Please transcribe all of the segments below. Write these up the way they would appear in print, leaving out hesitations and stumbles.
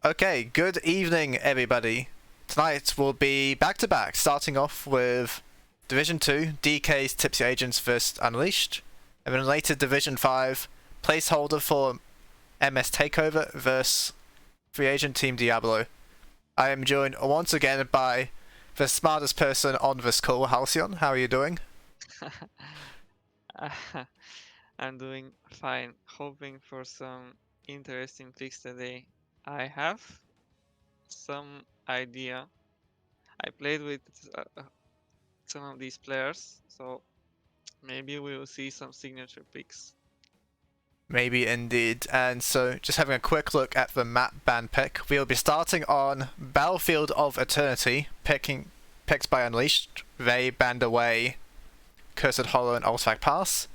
Okay, good evening everybody. Tonight we'll be back to back, starting off with Division 2, DK's Tipsy Agents vs Unleashed, and then later Division 5, placeholder for MS Takeover vs Free Agent Team Diablo. I am joined once again by the smartest person on this call, Halcyon. How are you doing? I'm doing fine, hoping for some interesting picks today. I have some idea. I played with some of these players, so maybe we will see some signature picks. Maybe indeed. And so, just having a quick look at the map ban pick, we'll be starting on Battlefield of Eternity, picks by Unleashed. They banned away Cursed Hollow and Ultimac Pass.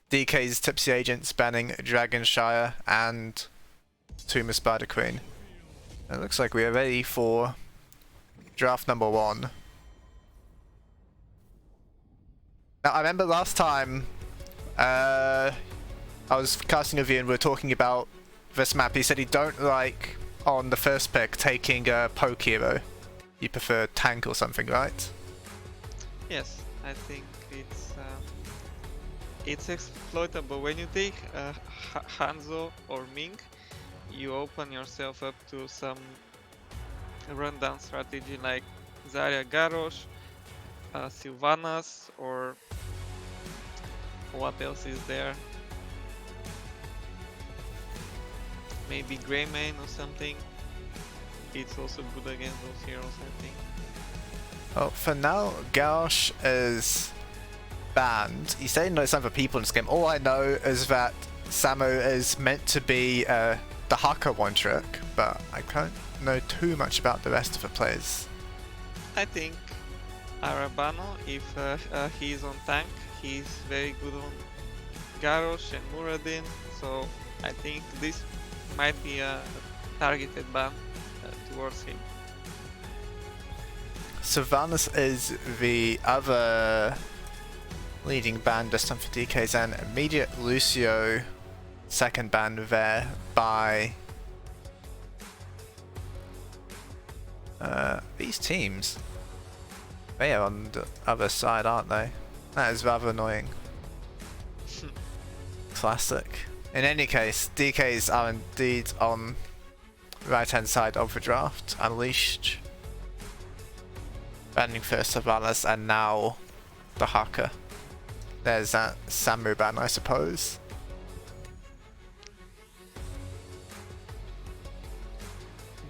DK's Tipsy Agents banning Dragonshire and Tomb of Spider Queen. It looks like we are ready for draft number 1. Now, I remember last time I was casting a view and we were talking about this map. He said he don't like, on the first pick, taking a poke hero. You prefer tank or something, right? Yes, I think it's exploitable. When you take Hanzo or Ming, you open yourself up to some rundown strategy like Zarya Garrosh, Sylvanas, or what else is there? Maybe Greymane or something. It's also good against those heroes, I think. Oh, for now, Garrosh is banned. He said he knows some of the people in this game. All I know is that Samu is meant to be the Haka one trick, but I can't know too much about the rest of the players. I think Arabano, if he's on tank, he's very good on Garrosh and Muradin, so I think this might be a targeted ban towards him. Sylvanas is the other leading ban this time for DKs, and immediate Lucio second ban there by these teams. They are on the other side, aren't they? That is rather annoying. Classic. In any case, DKs are indeed on the right hand side of the draft. Unleashed, banning first Sylvanas, and now the Haka. There's that Samu ban, I suppose.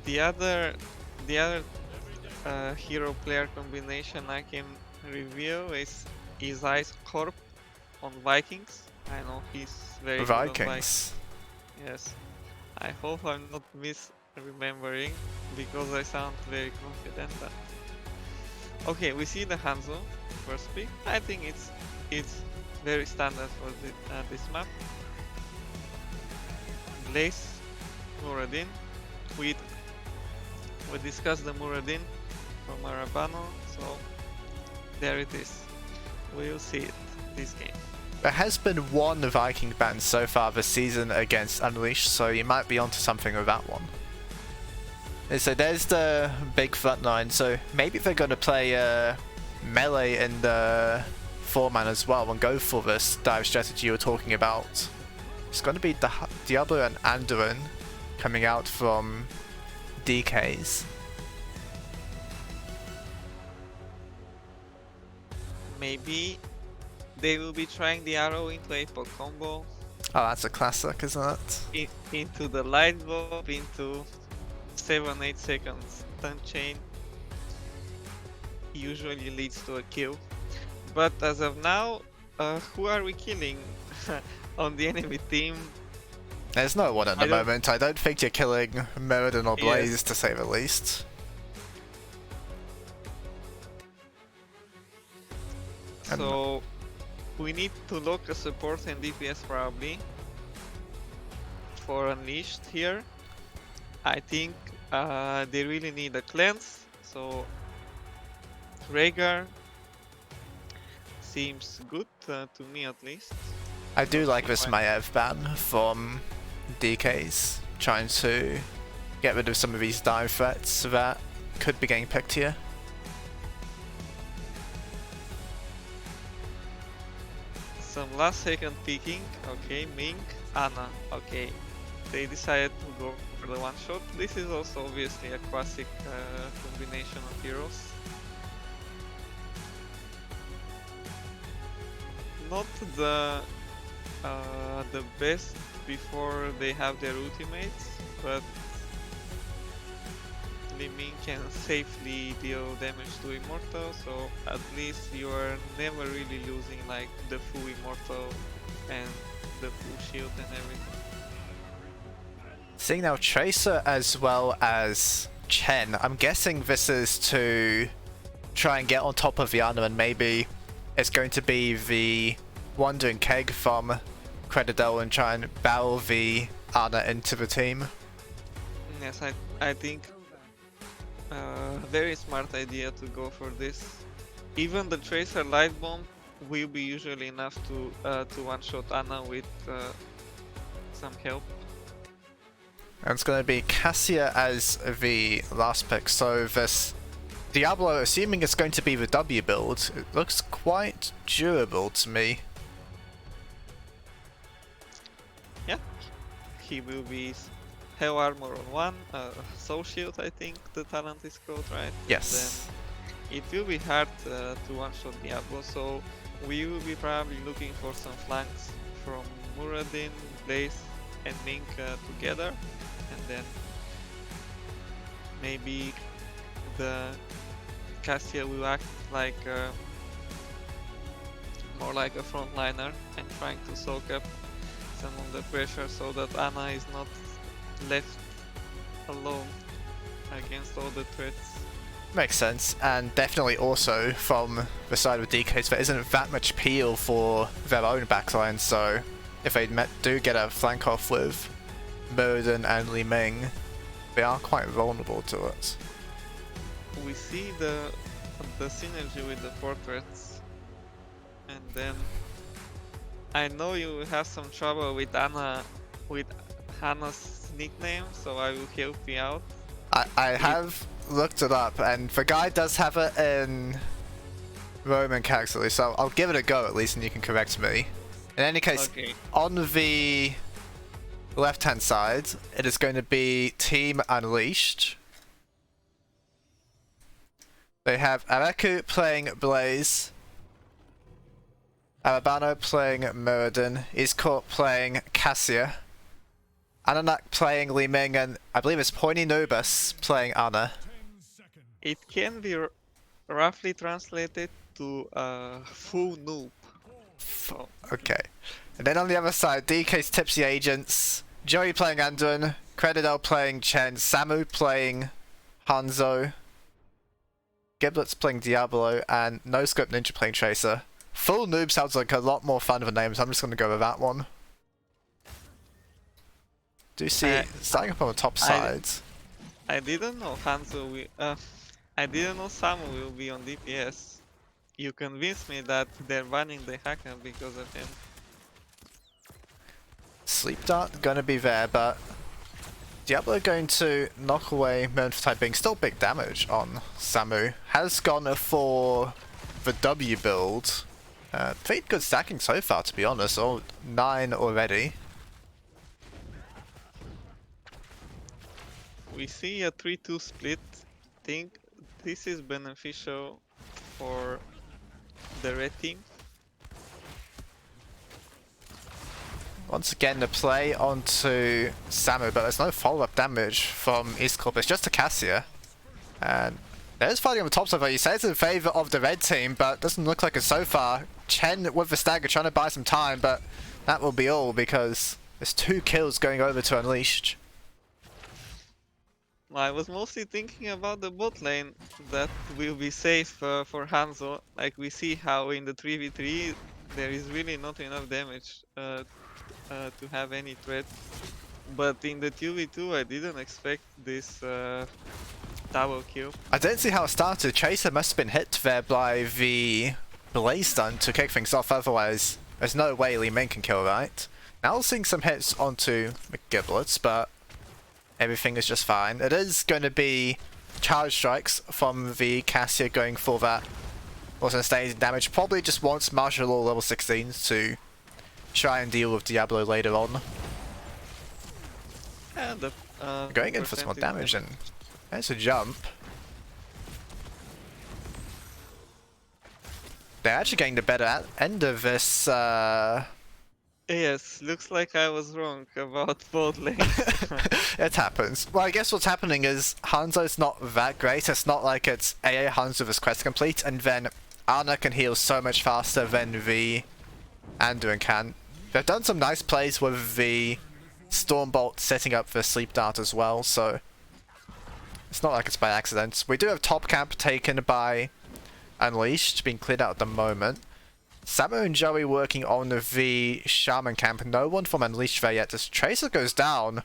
The other hero player combination I can review is Ice Corp on Vikings. I know he's very good on Vikings. Yes. I hope I'm not misremembering because I sound very confident. But okay, we see the Hanzo first pick. I think it's very standard for this map. Blaze, Muradin. We discussed the Muradin from Arabano, so there it is. We will see it this game. There has been one Viking ban so far this season against Unleashed, so you might be onto something with that one. And so there's the big front line, so maybe they're going to play melee in the 4-man as well and go for this dive strategy you were talking about. It's going to be Diablo and Anduin coming out from DKs. Maybe they will be trying the arrow into a poke combo. Oh, that's a classic, isn't it? Into the light bulb, into 7-8 seconds stun chain. Usually leads to a kill. But as of now, who are we killing on the enemy team? There's no one at the moment. I don't think you're killing Muradin or Blaze, yes, to say the least. So we need to look a support and DPS probably for Unleashed here. I think they really need a cleanse, so Rhaegar seems good to me at least. I do like this Maiev ban from DKs, trying to get rid of some of these dive threats that could be getting picked here. Some last second picking. Okay, Ming, Ana. Okay, they decided to go for the one shot. This is also obviously a classic combination of heroes. Not the best before they have their ultimates, but Li Ming can safely deal damage to Immortal, so at least you are never really losing like the full Immortal and the full shield and everything. Seeing now Tracer as well as Chen, I'm guessing this is to try and get on top of the Ana, and maybe it's going to be the Wandering Keg from Credidel and try and barrel the Ana into the team. Yes, I think very smart idea to go for this. Even the Tracer Light Bomb will be usually enough to one-shot Ana with some help. And it's going to be Cassia as the last pick, so this Diablo, assuming it's going to be the W build, it looks quite durable to me. Yeah, he will be Hell Armor on one, Soul Shield I think the talent is called, right? Yes. Then it will be hard to one-shot Diablo, so we will be probably looking for some flanks from Muradin, Blaze and Mink together, and then maybe the Cassia will act like more like a frontliner and trying to soak up some of the pressure so that Ana is not left alone against all the threats. Makes sense, and definitely also from the side of DKs there isn't that much peel for their own backline, so if they do get a flank off with Muradin and Li Ming, they are quite vulnerable to it. We see the synergy with the portraits, and then I know you have some trouble with Hannah's nickname, so I will help you out. I have looked it up, and the guy does have it in Roman characterly, so I'll give it a go at least, and you can correct me. In any case, Okay. on the left-hand side, it is going to be Team Unleashed. They have Areku playing Blaze, Arabano playing Muradin, Iscourt playing Cassia, Ananak playing Li Ming, and I believe it's Pointy Nubus playing Ana. It can be roughly translated to full noob. So. Okay. And then on the other side, DK's Tipsy Agents, Joey playing Anduin, Credidel playing Chen, Samu playing Hanzo, Giblet's playing Diablo, and No Scope Ninja playing Tracer. Full noob sounds like a lot more fun of a name, so I'm just going to go with that one. Do you see starting up on the top side? I didn't know Hanzo will. I didn't know Samu will be on DPS. You convinced me that they're banning the Hakan because of him. Sleep Dart gonna be there, but Diablo going to knock away Moment for Time being still big damage on Samu. Has gone for the W build. Pretty good stacking so far, to be honest. All 9 already. We see a 3-2 split. Think this is beneficial for the red team. Once again, the play onto Samu, but there's no follow-up damage from Iscourt. It's just a Cassia. And there's fighting on the top so far. You say it's in favour of the red team, but doesn't look like it so far. Chen with the stagger trying to buy some time, but that will be all because there's 2 kills going over to Unleashed. I was mostly thinking about the bot lane that will be safe for Hanzo. Like we see how in the 3v3 there is really not enough damage to have any threat. But in the 2v2 I didn't expect this double kill. I don't see how it started. Tracer must have been hit there by the Blaze stun to kick things off, otherwise there's no way Li Ming can kill, right? Now seeing some hits onto McGiblets, but everything is just fine. It is going to be charge strikes from the Cassia going for that. Also sustains damage. Probably just wants martial law level 16s to try and deal with Diablo later on. And the, going in for some more damage, and there's a jump. They're actually getting the better end of this. Yes, looks like I was wrong about both lanes. It happens. Well, I guess what's happening is Hanzo's not that great. It's not like it's AA Hanzo with his quest complete, and then Ana can heal so much faster than the Anduin can. They've done some nice plays with the Stormbolt setting up the sleep dart as well, so it's not like it's by accident. We do have top camp taken by Unleashed, being cleared out at the moment. Samu and Joey working on the Shaman camp. No one from Unleashed there yet. As Tracer goes down,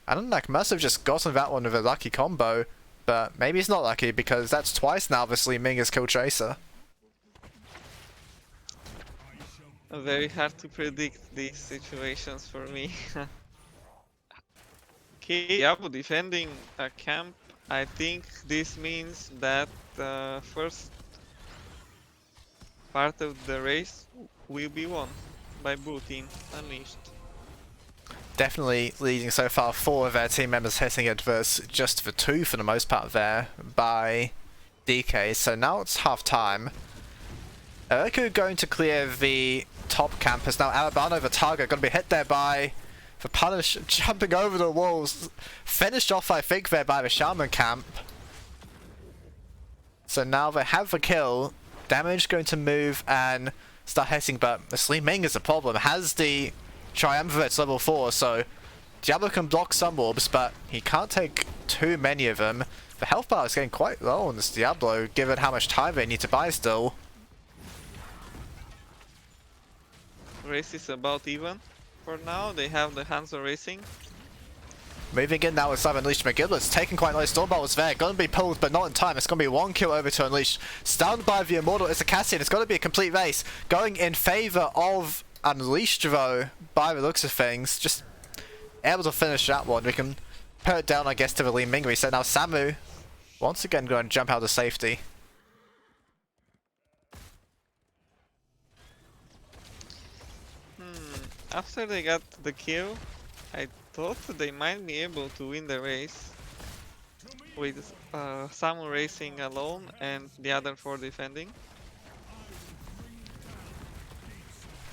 I don't know, like, must have just gotten that one with a lucky combo, but maybe it's not lucky because that's twice now obviously Ming has killed Tracer. Very hard to predict these situations for me. Okay, Diablo defending a camp. I think this means that the first part of the race will be won by blue team Unleashed. Definitely leading so far. 4 of their team members hitting it versus just the 2 for the most part there by DK. So now it's half time. Eriku going to clear the top campus. Now Arabano, the target, going to be hit there by the Punish, jumping over the walls. Finished off, I think, there by the Shaman camp. So now they have the kill. Damage going to move and start hitting, but the Sli Ming is a problem. Has the Triumvirate's level 4, so Diablo can block some orbs, but he can't take too many of them. The health bar is getting quite low on this Diablo, given how much time they need to buy still. Race is about even for now. They have the Hanzo racing. Moving in now with Cyber Unleashed. McGilbert's taking quite low. Stormbolt was there. Gonna be pulled, but not in time. It's gonna be 1 kill over to Unleashed. Stunned by the Immortal. It's a Cassian. It's gonna be a complete race. Going in favor of Unleashed, though, by the looks of things. Just able to finish that one. We can put it down, I guess, to the Li Ming reset. Now Samu, once again, going to jump out of safety. After they got the kill, I thought they might be able to win the race with Samu racing alone and the other 4 defending.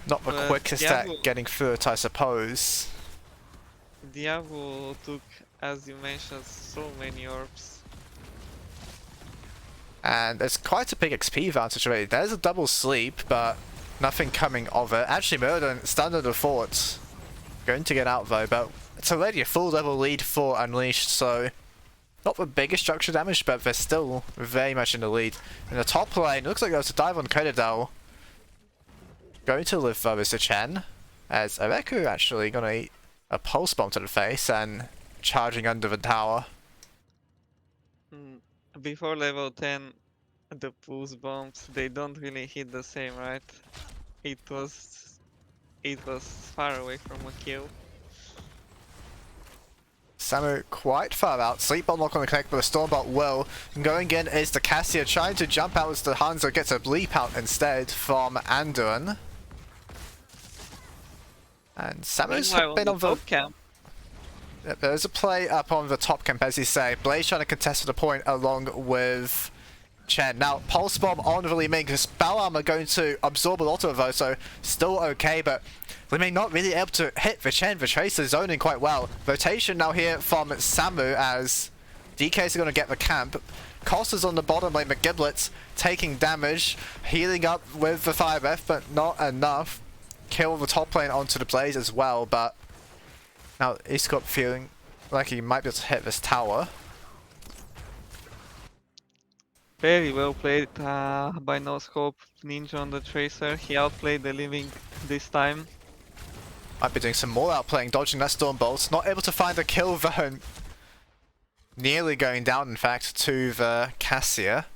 Not the quickest at getting through it, I suppose. Diablo took, as you mentioned, so many orbs. And it's quite a big XP advantage already. There's a double sleep, but nothing coming of it. Actually, Murder stunned the fort. Going to get out though, but it's already a full level lead for Unleashed, so not the biggest structure damage, but they're still very much in the lead. In the top lane, it looks like there's a dive on Codadel. Going to live though is the Chen, as Areku actually gonna eat a pulse bomb to the face and charging under the tower. Before level 10, the pulse bombs, they don't really hit the same, right? It was far away from a kill. Samu quite far out. Sleep bomb not going to connect, but the Stormbolt will. And going in is the Cassia trying to jump out as the Hanzo gets a bleep out instead from Anduin. And Samu's been on the camp. There's a play up on the top camp, as you say. Blaze trying to contest for the point along with Chen. Now, Pulse Bomb on the Li Ming, because Spell Armor going to absorb a lot of those, so still okay, but Li Ming not really able to hit the Chen. The Tracer zoning quite well. Rotation now here from Samu as DK's going to get the camp. Costa's on the bottom lane, McGiblets taking damage, healing up with the Fire Breath, but not enough. Kill the top lane onto the Blaze as well, but now he's got feeling like he might be able to hit this tower. Very well played by No Scope Ninja on the Tracer. He outplayed the Living this time. Might be doing some more outplaying, dodging that Stormbolt. Not able to find a kill though. Nearly going down, in fact, to the Cassia.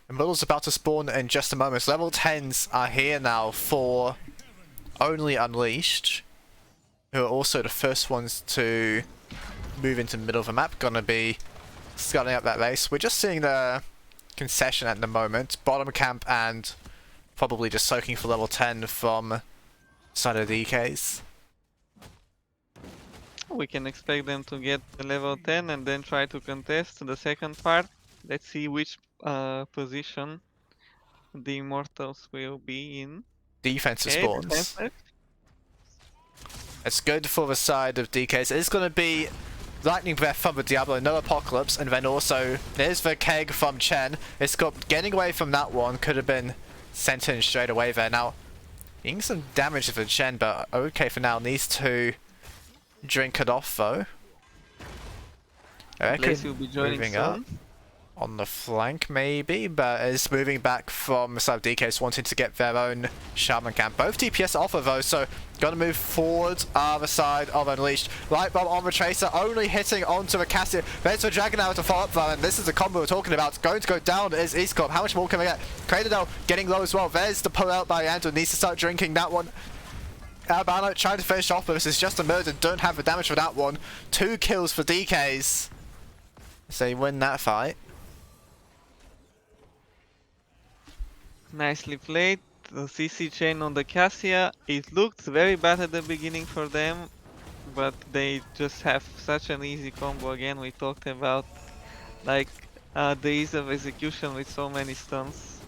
Immortal's about to spawn in just a moment. Level 10s are here now for only Unleashed, who are also the first ones to move into the middle of the map, gonna be sculling up that race. We're just seeing the concession at the moment, bottom camp and probably just soaking for level 10 from side of DKs. We can expect them to get the level 10 and then try to contest the second part. Let's see which position the Immortals will be in. Defensive spawns. Defensive. It's good for the side of DKs. It's going to be Lightning Breath from the Diablo, no Apocalypse, and then also there's the Keg from Chen. It's got getting away from that one, could have been sent in straight away there. Now, getting some damage for Chen, but okay for now. Needs to drink it off though. I reckon will be joining moving soon. up on the flank maybe, but is moving back from side of DKs wanting to get their own Shaman camp. Both DPS offer though, so gonna move forward other side of Unleashed. Light Bomb on the Tracer, only hitting onto the Cassia. There's the Dragon Arrow to follow up though, and this is the combo we're talking about. Going to go down is Eastcorp. How much more can we get? Cradle getting low as well. There's the pull out by Andrew, needs to start drinking that one. Albano trying to finish off, but this is just a murder. Don't have the damage for that one. 2 kills for DKs. So you win that fight. Nicely played. The CC chain on the Cassia. It looked very bad at the beginning for them, but they just have such an easy combo again. We talked about like the ease of execution with so many stuns.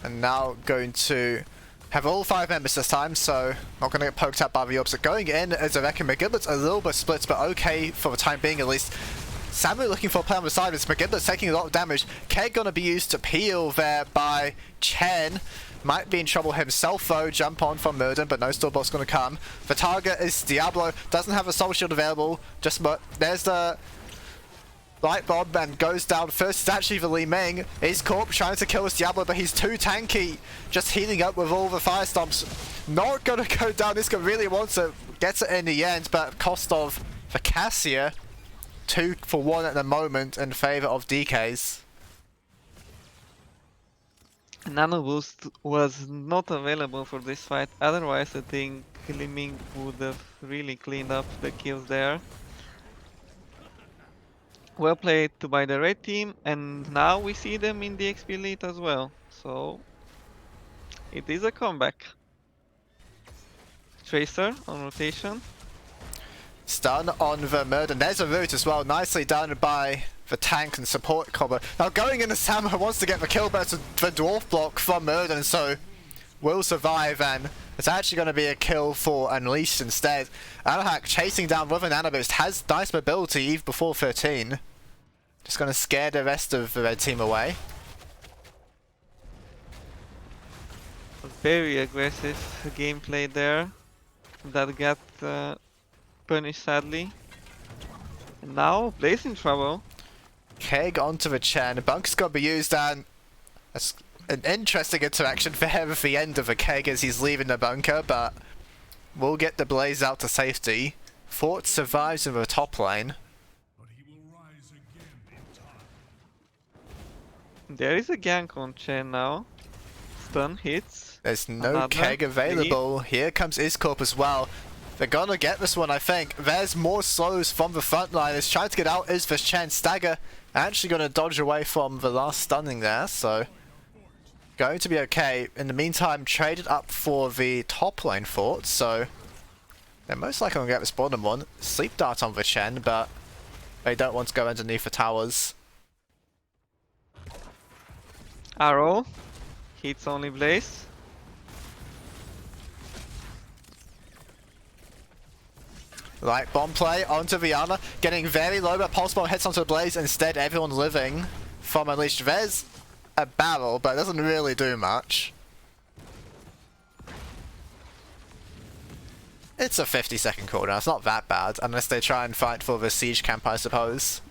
And now going to have all 5 members this time, so not going to get poked out by the orbs. Going in as I reckon McGibbert's a little bit split, but okay for the time being at least. Samu looking for a play on the side as McGibbert's taking a lot of damage. Keg gonna be used to peel there by Chen. Might be in trouble himself though, jump on from Murden, but no Stillbot's gonna come. The target is Diablo, doesn't have a soul shield available, just but there's the Light Bomb and goes down. First it's actually the Li Ming. Is Corp trying to kill this Diablo, but he's too tanky. Just healing up with all the fire stomps. Not gonna go down, this guy really wants it, gets it in the end, but at cost of the Cassia. 2 for 1 at the moment in favour of DKs. Nano Boost was not available for this fight, otherwise I think Li Ming would have really cleaned up the kills there. Well played by the red team, and now we see them in the XP lead as well, so it is a comeback. Tracer on rotation. Stun on the Murder. There's a root as well, nicely done by the tank and support combo. Now going into Samu wants to get the kill, but it's the dwarf block from Murder, and so will survive, and it's actually going to be a kill for Unleashed instead. Anahak chasing down with an Nanoboost, has nice mobility even before 13. Just going to scare the rest of the red team away. Very aggressive gameplay there. That got punished sadly. And now Blaze in trouble. Keg onto the Chen. Bunk's got to be used, and that's an interesting interaction for him at the end of the Keg as he's leaving the bunker, but we'll get the Blaze out to safety. Fort survives in the top lane. There is a gank on Chen now. Stun hits. There's no Another Keg available. Here comes Iscorp as well. They're gonna get this one, I think. There's more slows from the front line. Is trying to get out is for Chen. Stagger actually gonna dodge away from the last stunning there, so going to be okay. In the meantime, traded up for the top lane fort, so they're most likely gonna get this bottom one. Sleep dart on the Chen, but they don't want to go underneath the towers. Arrow hits only Blaze. Right, bomb play onto Viana, getting very low, but pulse bomb hits onto the Blaze. Instead, everyone living from Unleashed. There's a barrel, but it doesn't really do much. It's a 50-second cooldown. It's not that bad, unless they try and fight for the siege camp, I suppose.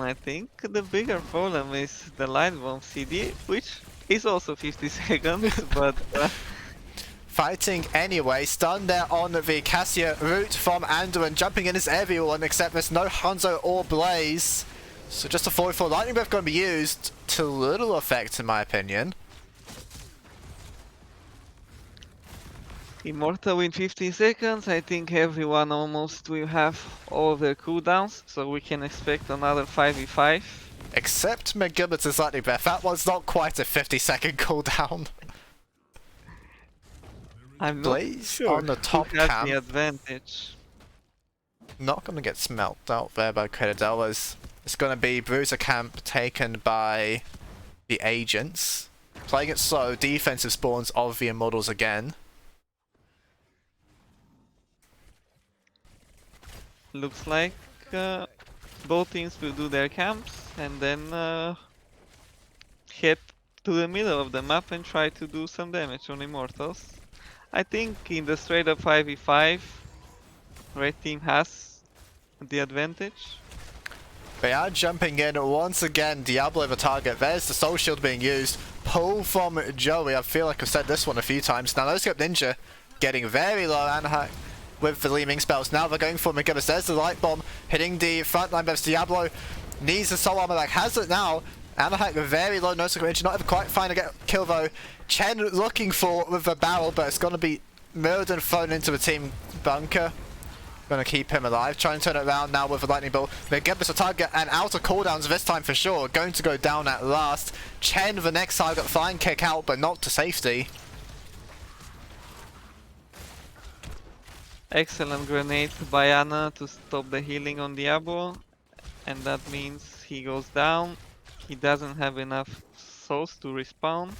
I think the bigger problem is the light bomb CD, which is also 50 seconds, but fighting anyway. Stun there on the Cassia. Root from Anduin. Jumping in is everyone, except there's no Hanzo or Blaze. So just a 44. Lightning Breath going to be used to little effect, in my opinion. Immortal in 15 seconds. I think everyone almost will have all of their cooldowns, so we can expect another 5v5. Except McGibbet's Lightning Breath. That was not quite a 50-second cooldown. I'm not Blaze sure on the top who has camp. the advantage. Not going to get smelt out there by Credidella's. It's going to be Bruiser camp taken by the agents. Playing it slow, defensive spawns of the Immortals again. Looks like both teams will do their camps and then head to the middle of the map and try to do some damage on Immortals. I think in the straight up 5v5, red team has the advantage. They are jumping in once again. Diablo the target. There's the soul shield being used. Pull from Joey. I feel like I've said this one a few times. Now, no-scope ninja getting very low and with the Lee Ming spells. Now they're going for McGibbous. There's the light bomb hitting the front line. But Diablo needs the soul armor. Like has it now. Anahak with very low no-scope ninja. Not even quite finding a kill though. Chen looking for with the barrel, but it's going to be murdered and thrown into the team bunker. Gonna keep him alive. Try and turn it around now with a lightning bolt. McGibbous a target and out of cooldowns this time for sure. Going to go down at last. Chen the next target. Flying kick out, but not to safety. Excellent grenade by Ana to stop the healing on Diablo. And that means he goes down. He doesn't have enough souls to respawn.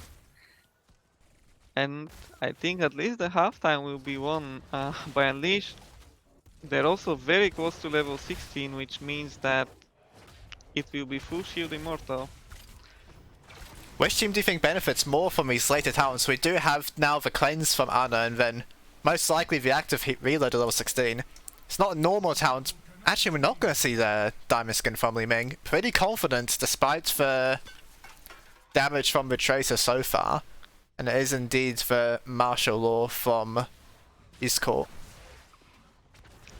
And I think at least the halftime will be won by Unleashed. They're also very close to level 16, which means that it will be full shield Immortal. Which team do you think benefits more from these slated talents? We do have now the cleanse from Ana and then most likely the active heat reload at level 16. It's not a normal talent. Actually, we're not going to see the diamond skin from Li Ming. Pretty confident despite the damage from the Tracer so far. And it is indeed the martial law from East Court.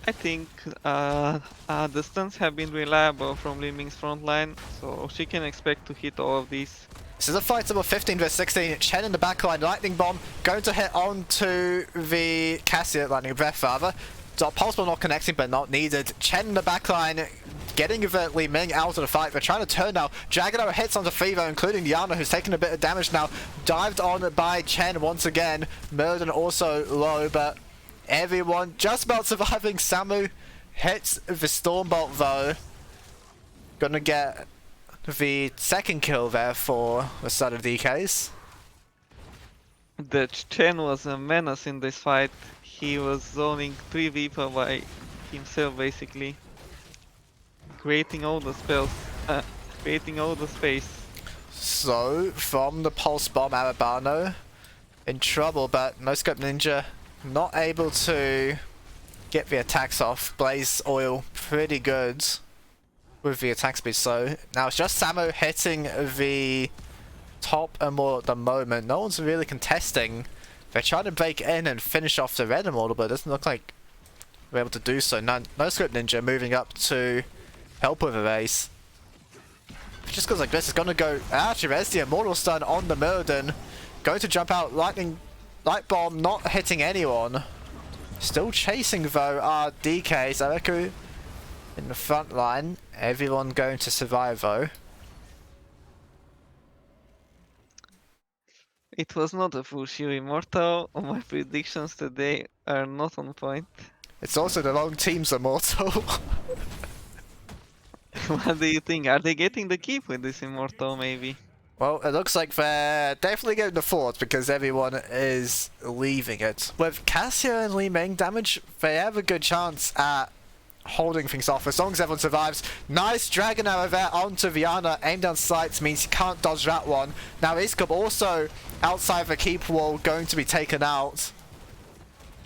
I think the stuns have been reliable from Li Ming's front line, so she can expect to hit all of these. This is a fight about 15 vs 16. Chen in the backline, lightning bomb going to hit onto the Cassia, lightning breath rather. Pulse bomb not connecting, but not needed. Chen in the backline, getting the Li Ming out of the fight. They're trying to turn now. Dragon Arrow hits onto Fever, including Diana, who's taking a bit of damage now. Dived on by Chen once again. Murden also low, but everyone just about surviving. Samu hits the Stormbolt though. Gonna get the second kill there for the start of DKs. The Chen was a menace in this fight. He was zoning 3 Viper by himself basically. Creating all the spells, creating all the space. So, from the Pulse Bomb, Arabano in trouble, but No Scope Ninja not able to get the attacks off. Blaze Oil pretty good with the attack speed, so now it's just Samu hitting the top Immortal at the moment. No one's really contesting. They're trying to break in and finish off the red Immortal, but it doesn't look like we're able to do so. No Scope Ninja moving up to help with a race. Just goes like this, it's gonna go. Actually, there's the Immortal stun on the Murden. Going to jump out, light bomb not hitting anyone. Still chasing though are DK, Zaraku in the front line. Everyone going to survive though. It was not a full shield Immortal. My predictions today are not on point. It's also the wrong team's Immortal. What do you think? Are they getting the keep with this Immortal maybe? Well, it looks like they're definitely getting the fort because everyone is leaving it. With Cassia and Li Ming damage, they have a good chance at holding things off as long as everyone survives. Nice Dragon Arrow there onto Viana. Aim down sights means you can't dodge that one. Now Iskub also outside the keep wall going to be taken out.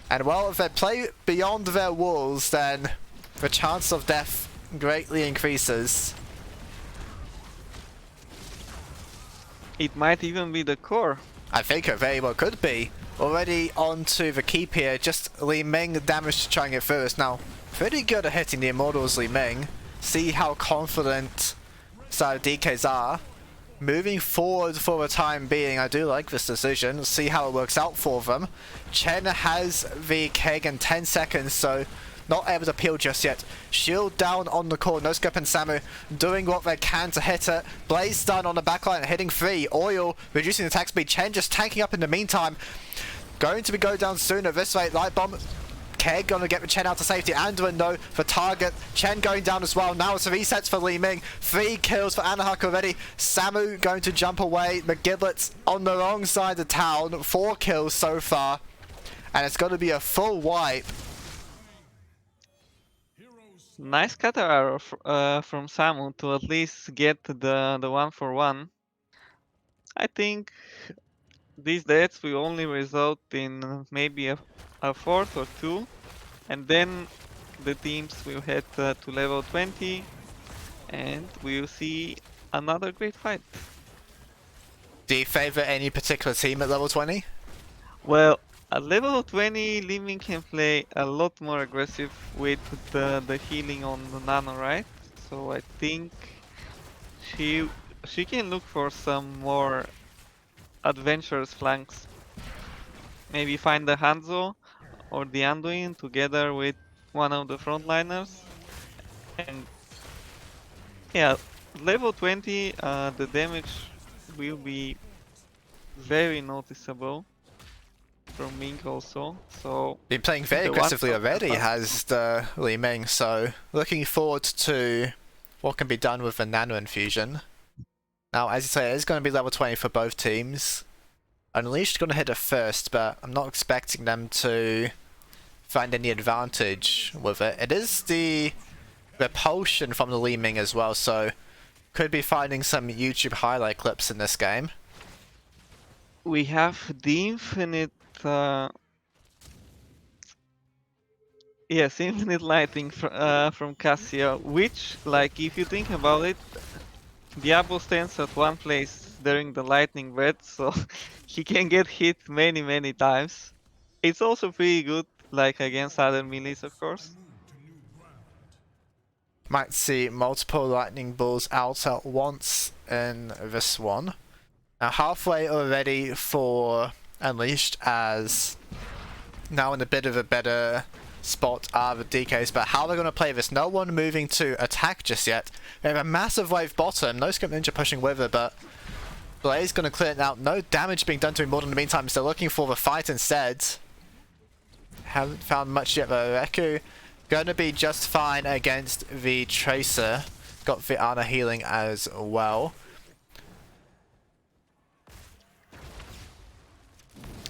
And well, if they play beyond their walls, then the chance of death greatly increases. It might even be the core. I think it very well could be. Already onto the keep here, just Li Ming damage to try and get first. Now, pretty good at hitting the Immortals, Li Ming. See how confident side DKs are. moving forward for the time being. I do like this decision. See how it works out for them. Chen has the keg in 10 seconds, so not able to peel just yet. Shield down on the core. No Scope and Samu doing what they can to hit it. Blaze stun on the backline, hitting 3. Oil reducing the attack speed. Chen just tanking up in the meantime. Going to be go down sooner. This way, Light Bomb. Keg gonna get the Chen out to safety. Anduin no for target. Chen going down as well. Now it's resets for Li Ming. 3 kills for Anahak already. Samu going to jump away. McGiblet's on the wrong side of town. 4 kills so far. And it's going to be a full wipe. Nice cutter arrow from Samu to at least get the 1-for-1. I think these deaths will only result in maybe a fourth or 2, and then the teams will head to level 20 and we'll see another great fight. Do you favor any particular team at level 20? Well, at level 20, Li Ming can play a lot more aggressive with the healing on the Nano, right? So I think she can look for some more adventurous flanks. Maybe find the Hanzo or the Anduin together with one of the frontliners. And yeah, level 20, the damage will be very noticeable from Ming also. So been playing very aggressively already, has the Li Ming, so looking forward to what can be done with the Nano Infusion. Now, as you say, it is going to be level 20 for both teams. Unleashed going to hit it first, but I'm not expecting them to find any advantage with it. It is the repulsion from the Li Ming as well, so could be finding some YouTube highlight clips in this game. We have the infinite yes, infinite lighting from Cassia, which, like, if you think about it, Diablo stands at one place during the lightning breath, so he can get hit many times. It's also pretty good, like, against other melees, of course. Might see multiple lightning balls out at once in this one. Now halfway already for Unleashed, as now in a bit of a better spot are the DKs, but how they're going to play this? No one moving to attack just yet. They have a massive wave bottom, no Scope Ninja pushing with it, but Blaze going to clear it out. No damage being done to him more in the meantime, so looking for the fight instead. Haven't found much yet though. Reku going to be just fine against the Tracer. Got the Ana healing as well.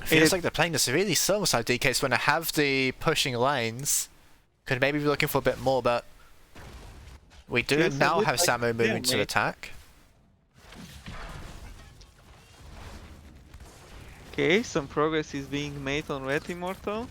Feels like they're playing this really similar side DKs when they have the pushing lanes. Could maybe be looking for a bit more, but we do now have Samu moving to attack. Okay, some progress is being made on Red Immortal.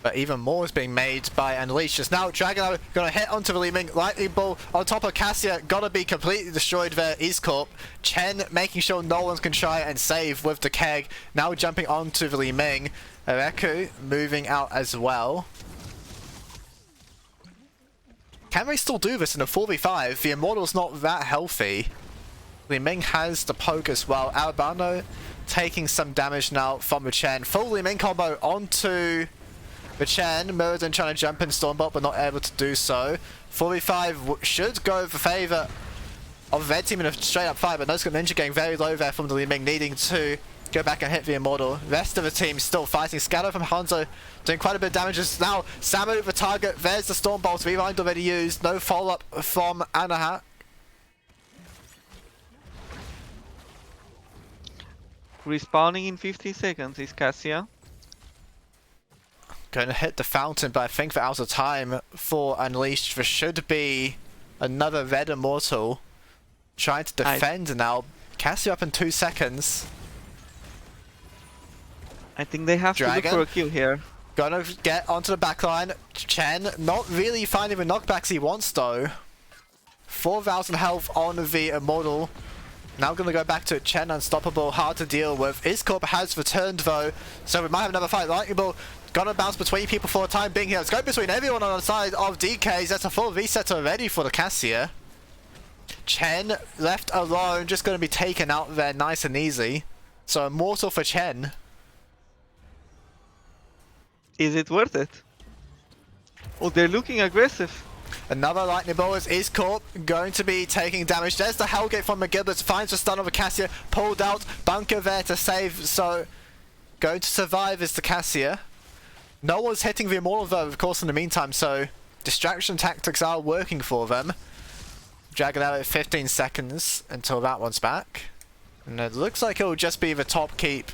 But even more is being made by Unleashed. Just now, Dragon gonna hit onto the Li Ming. Lightning Ball on top of Cassia, gonna be completely destroyed there. Corp. Chen making sure no one can try and save with the keg. Now jumping onto the Li Ming. Reku moving out as well. Can they still do this in a 4v5? The Immortal's not that healthy. Li Ming has the poke as well. Albano taking some damage now from the Chen. Full Li Ming combo onto the Chen. Muradin trying to jump in Stormbot but not able to do so. 4v5 should go in favour of the red team in a straight up fight, but no Scope Ninja getting very low there from the Li Ming, needing to go back and hit the Immortal. Rest of the team still fighting. Scatter from Hanzo doing quite a bit of damage. Now Samu the target. There's the Stormbolt. Rewind already used. No follow up from Anahat. Respawning in 50 seconds is Cassia. Going to hit the fountain, but I think they're out of time for Unleashed. There should be another red Immortal trying to defend now. Cassia up in 2 seconds. I think they have to look for a kill here. Gonna get onto the backline. Chen not really finding the knockbacks he wants though. 4,000 health on the Immortal. Now gonna go back to Chen, unstoppable, hard to deal with. Corp has returned though, so we might have another fight. Lightning Ball gonna bounce between people for a time being here. Let's go between everyone on the side of DKs. That's a full reset already for the Cassia. Chen left alone, just going to be taken out there nice and easy. So immortal for Chen. Is it worth it? Oh, they're looking aggressive. Another lightning bolt is Corp going to be taking damage. There's the Hellgate from McGibbets, finds the stun of Cassia, pulled out, bunker there to save, so going to survive is the Cassia. No one's hitting the Immortal though, of course, in the meantime, so distraction tactics are working for them. Dragging out at 15 seconds until that one's back. And it looks like it'll just be the top keep.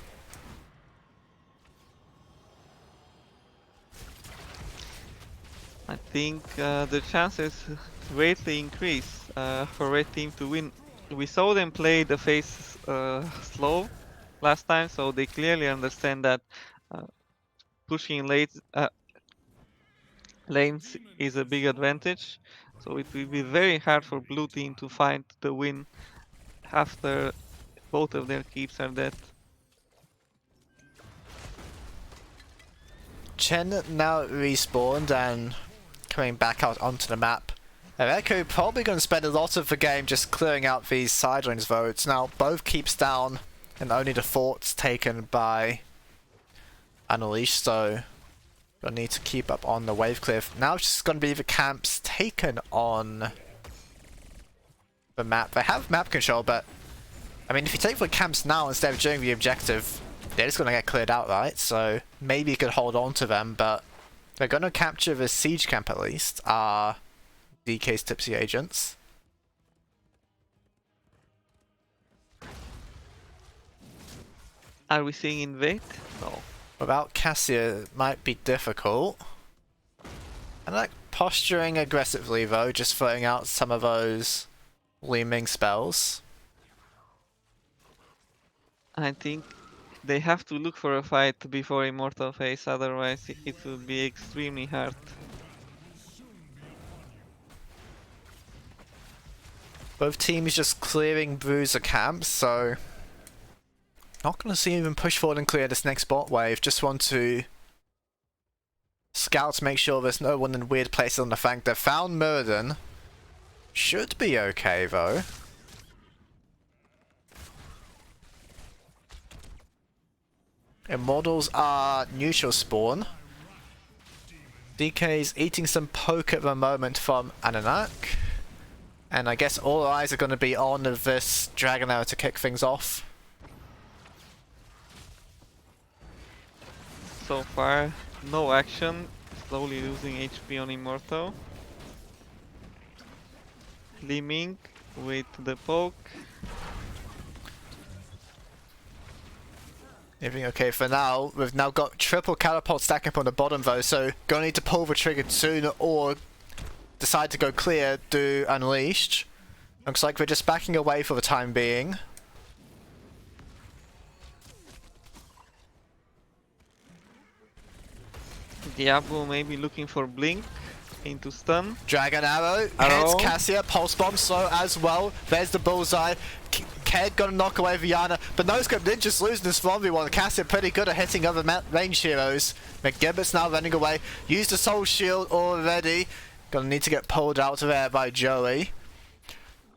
I think the chances greatly increase for red team to win. We saw them play the phase slow last time, so they clearly understand that pushing lanes is a big advantage. So it will be very hard for blue team to find the win after both of their keeps are dead. Chen now respawned and coming back out onto the map. Echo probably going to spend a lot of the game just clearing out these side lanes though. It's now both keeps down and only the forts taken by Unleashed, so gonna need to keep up on the wave cliff. Now it's just going to be the camps taken on the map. They have map control, but I mean if you take the camps now instead of during the objective, they're just going to get cleared out, right? So maybe you could hold on to them, but they're going to capture the siege camp at least, are DK's Tipsy agents. Are we seeing invade? No. Without Cassia, it might be difficult. I like posturing aggressively though, just throwing out some of those Li-Ming spells. I think they have to look for a fight before Immortal phase, otherwise it will be extremely hard. Both teams just clearing bruiser camps, so not going to see them push forward and clear this next bot wave. Just want to scout to make sure there's no one in weird places on the flank. They've found Murden. Should be okay though. Immortals are neutral spawn. DK's eating some poke at the moment from Ananak. And I guess all eyes are going to be on this Dragon Arrow to kick things off. So far, no action. Slowly losing HP on Immortal. Li-Ming with the poke. Everything okay for now. We've now got triple catapult stacking up on the bottom though, so gonna need to pull the trigger soon or decide to go clear, do Unleashed. Looks like we're just backing away for the time being. Diablo maybe looking for Blink into stun. Dragon Arrow hits Cassia, Pulse Bomb slow as well. There's the bullseye. Ked gonna knock away Viana, but NoScope did just lose this 1v1. Cassia pretty good at hitting other range heroes. McGibbet's now running away. Used the Soul Shield already. Gonna need to get pulled out of there by Joey.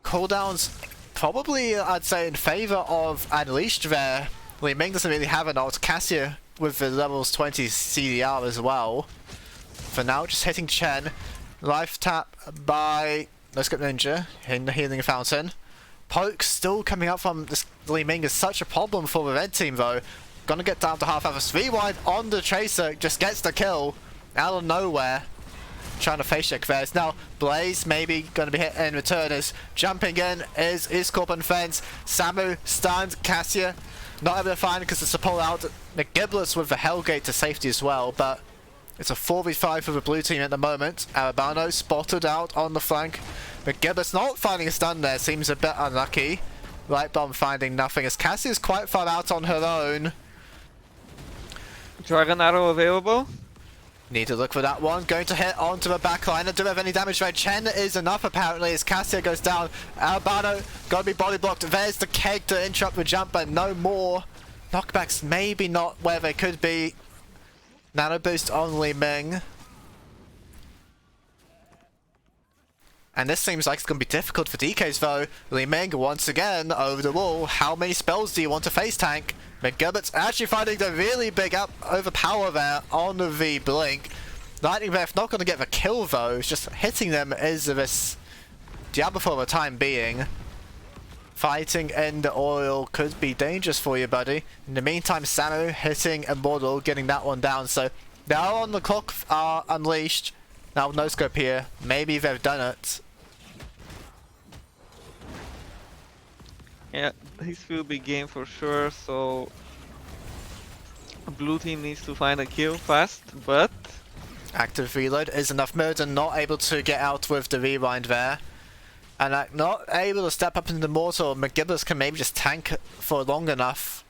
Cooldowns probably, I'd say, in favour of Unleashed there. Li-Ming doesn't really have an ult. Cassia with the levels 20 CDR as well. For now, just hitting Chen. Life tap by NoScope Ninja in the Healing Fountain. Poke still coming up from this Li-Ming is such a problem for the red team though. Gonna get down to half hours. 3 wide on the Tracer, just gets the kill out of nowhere. Trying to face check there. It's now Blaze maybe gonna be hit in return as jumping in is Corbin Fence. Samu stunned, Cassia not able to find because it's a pull out. McGiblets with the Hellgate to safety as well, but it's a 4v5 for the blue team at the moment. Arabano spotted out on the flank. McGibbet's not finding a stun there, seems a bit unlucky. Light Bomb finding nothing as Cassie's quite far out on her own. Dragon Arrow available. Need to look for that one. Going to hit onto the backline. Don't have any damage there. Chen is enough apparently as Cassia goes down. Albano got to be body blocked. There's the keg to interrupt the jump, but no more. Knockbacks maybe not where they could be. Nano boost on Li-Ming. And this seems like it's going to be difficult for DKs though. Li Ming once again over the wall. How many spells do you want to face tank? McGilbert's actually finding the really big overpower there on the blink. Lightning Breath not going to get the kill though. It's just hitting them is this Diablo for the time being. Fighting in the oil could be dangerous for you, buddy. In the meantime, Samu hitting Immortal, getting that one down. So they are on the clock, are unleashed. Now no scope here. Maybe they've done it. Yeah, this will be game for sure, so blue team needs to find a kill fast, but Active reload is enough mode and not able to get out with the rewind there. And not able to step up into the mortal. McGibbers can maybe just tank for long enough.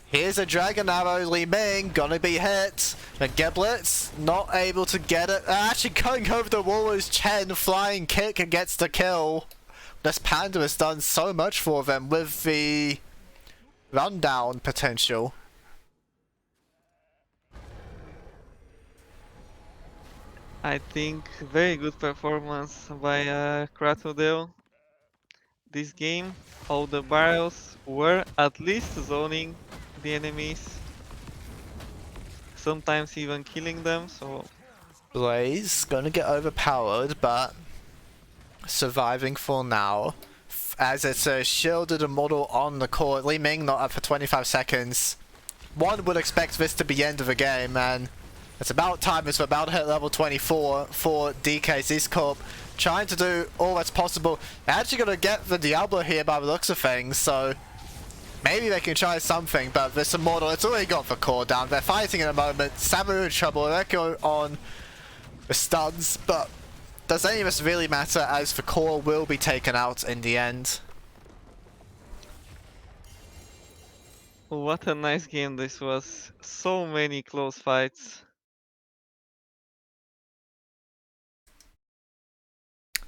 Here's a Dragon Arrow, Li Ming gonna be hit. McGiblets not able to get it. Actually going over the wall is Chen, flying kick and gets the kill. This Panda has done so much for them with the rundown potential. I think very good performance by Kratodale. This game, all the barrels were at least zoning the enemies, sometimes even killing them, so... Blaze gonna get overpowered, but surviving for now. As it's a shielded Immortal on the court. Li Ming not up for 25 seconds. One would expect this to be the end of the game, and it's about time. It's about to hit level 24 for DK's Corp. Trying to do all that's possible. They're actually going to get the Diablo here by the looks of things, so maybe they can try something, but this Immortal, it's already got the core down. They're fighting in a moment. Samu in trouble. Echo on the stuns, but does any of this really matter as the core will be taken out in the end? What a nice game this was. So many close fights.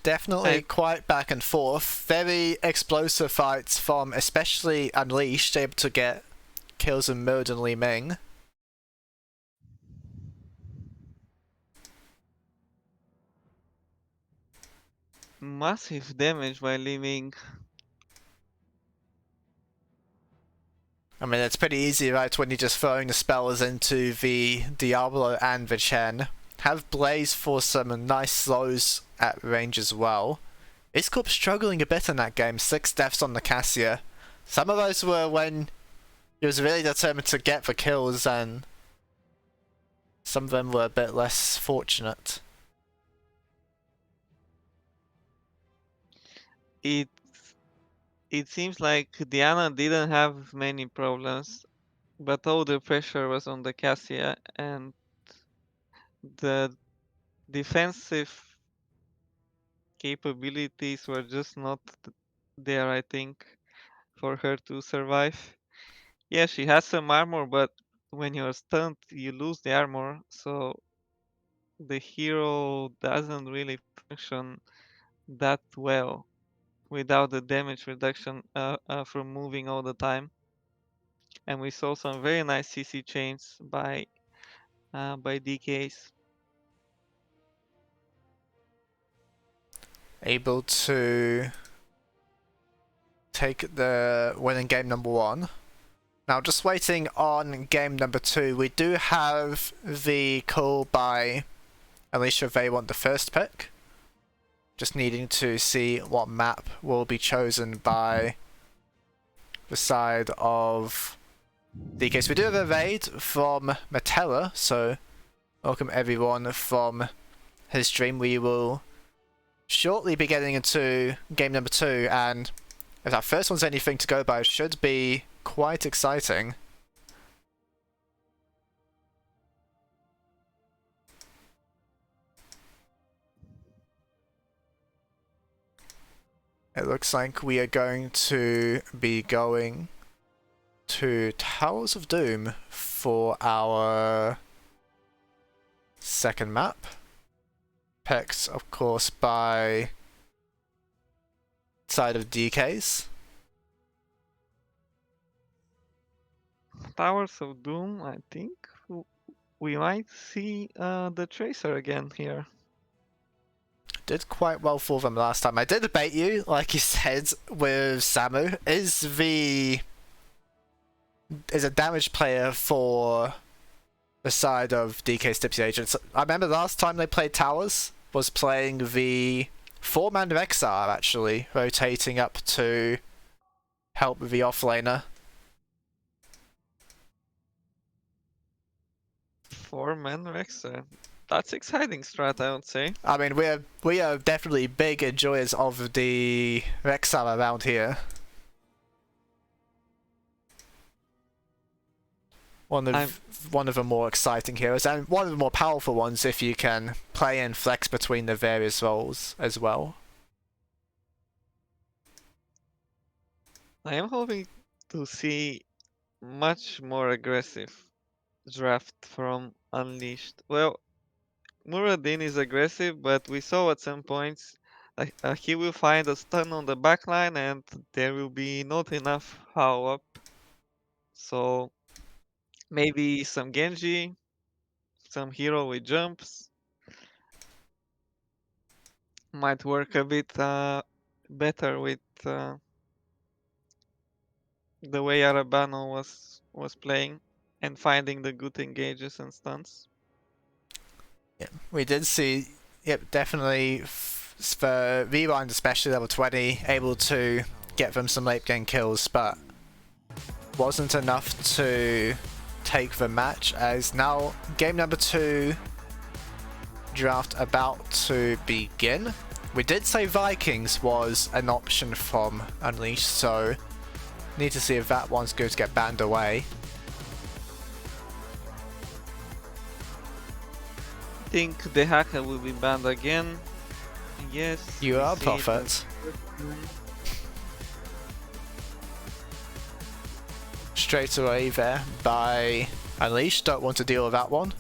Definitely quite back and forth. Very explosive fights from especially Unleashed, able to get kills in Mode and Li Ming. Massive damage by Li Ming. I mean, it's pretty easy, right, when you're just throwing the spells into the Diablo and the Chen. Have Blaze for some nice slows at range as well. Iscorp struggling a bit in that game, 6 deaths on the Cassia. Some of those were when he was really determined to get the kills, and some of them were a bit less fortunate. It seems like Diana didn't have many problems, but all the pressure was on the Cassia, and the defensive capabilities were just not there, I think, for her to survive. Yeah, she has some armor, but when you're stunned, you lose the armor, so the hero doesn't really function that well without the damage reduction from moving all the time. And we saw some very nice CC chains by DKs. Able to take the win in game number 1. Now, just waiting on game number 2. We do have the call by Alicia if they want the first pick. Just needing to see what map will be chosen by the side of DK. So we do have a raid from Matella, so welcome everyone from his stream. We will shortly be getting into game number 2, and if that first one's anything to go by, it should be quite exciting. It looks like we are going to be going to Towers of Doom for our second map. Picked, of course, by side of DKs. Towers of Doom, I think we might see the Tracer again here. did quite well for them last time. I did debate you, like you said, with Samu. Is a damage player for the side of DK's Tipsy agents. I remember last time they played Towers was playing the 4-man Rexar, actually, rotating up to help with the offlaner. 4-man Rexar. That's exciting strat, I would say. I mean, we are definitely big enjoyers of the Rexar around here. One of the more exciting heroes, and one of the more powerful ones if you can play and flex between the various roles as well. I am hoping to see much more aggressive draft from Unleashed. Well, Muradin is aggressive, but we saw at some points he will find a stun on the backline and there will be not enough power up. So maybe some Genji, some hero with jumps might work a bit better with the way Arabano was playing and finding the good engages and stuns. Yeah, we did see, yep, definitely for Rewind, especially level 20, able to get them some late game kills, but wasn't enough to take the match, as now game number 2 draft about to begin. We did say Vikings was an option from Unleashed, so need to see if that one's going to get banned away. I think the hacker will be banned again. Yes. You are Prophet. Straight away there by Unleashed. Don't want to deal with that one.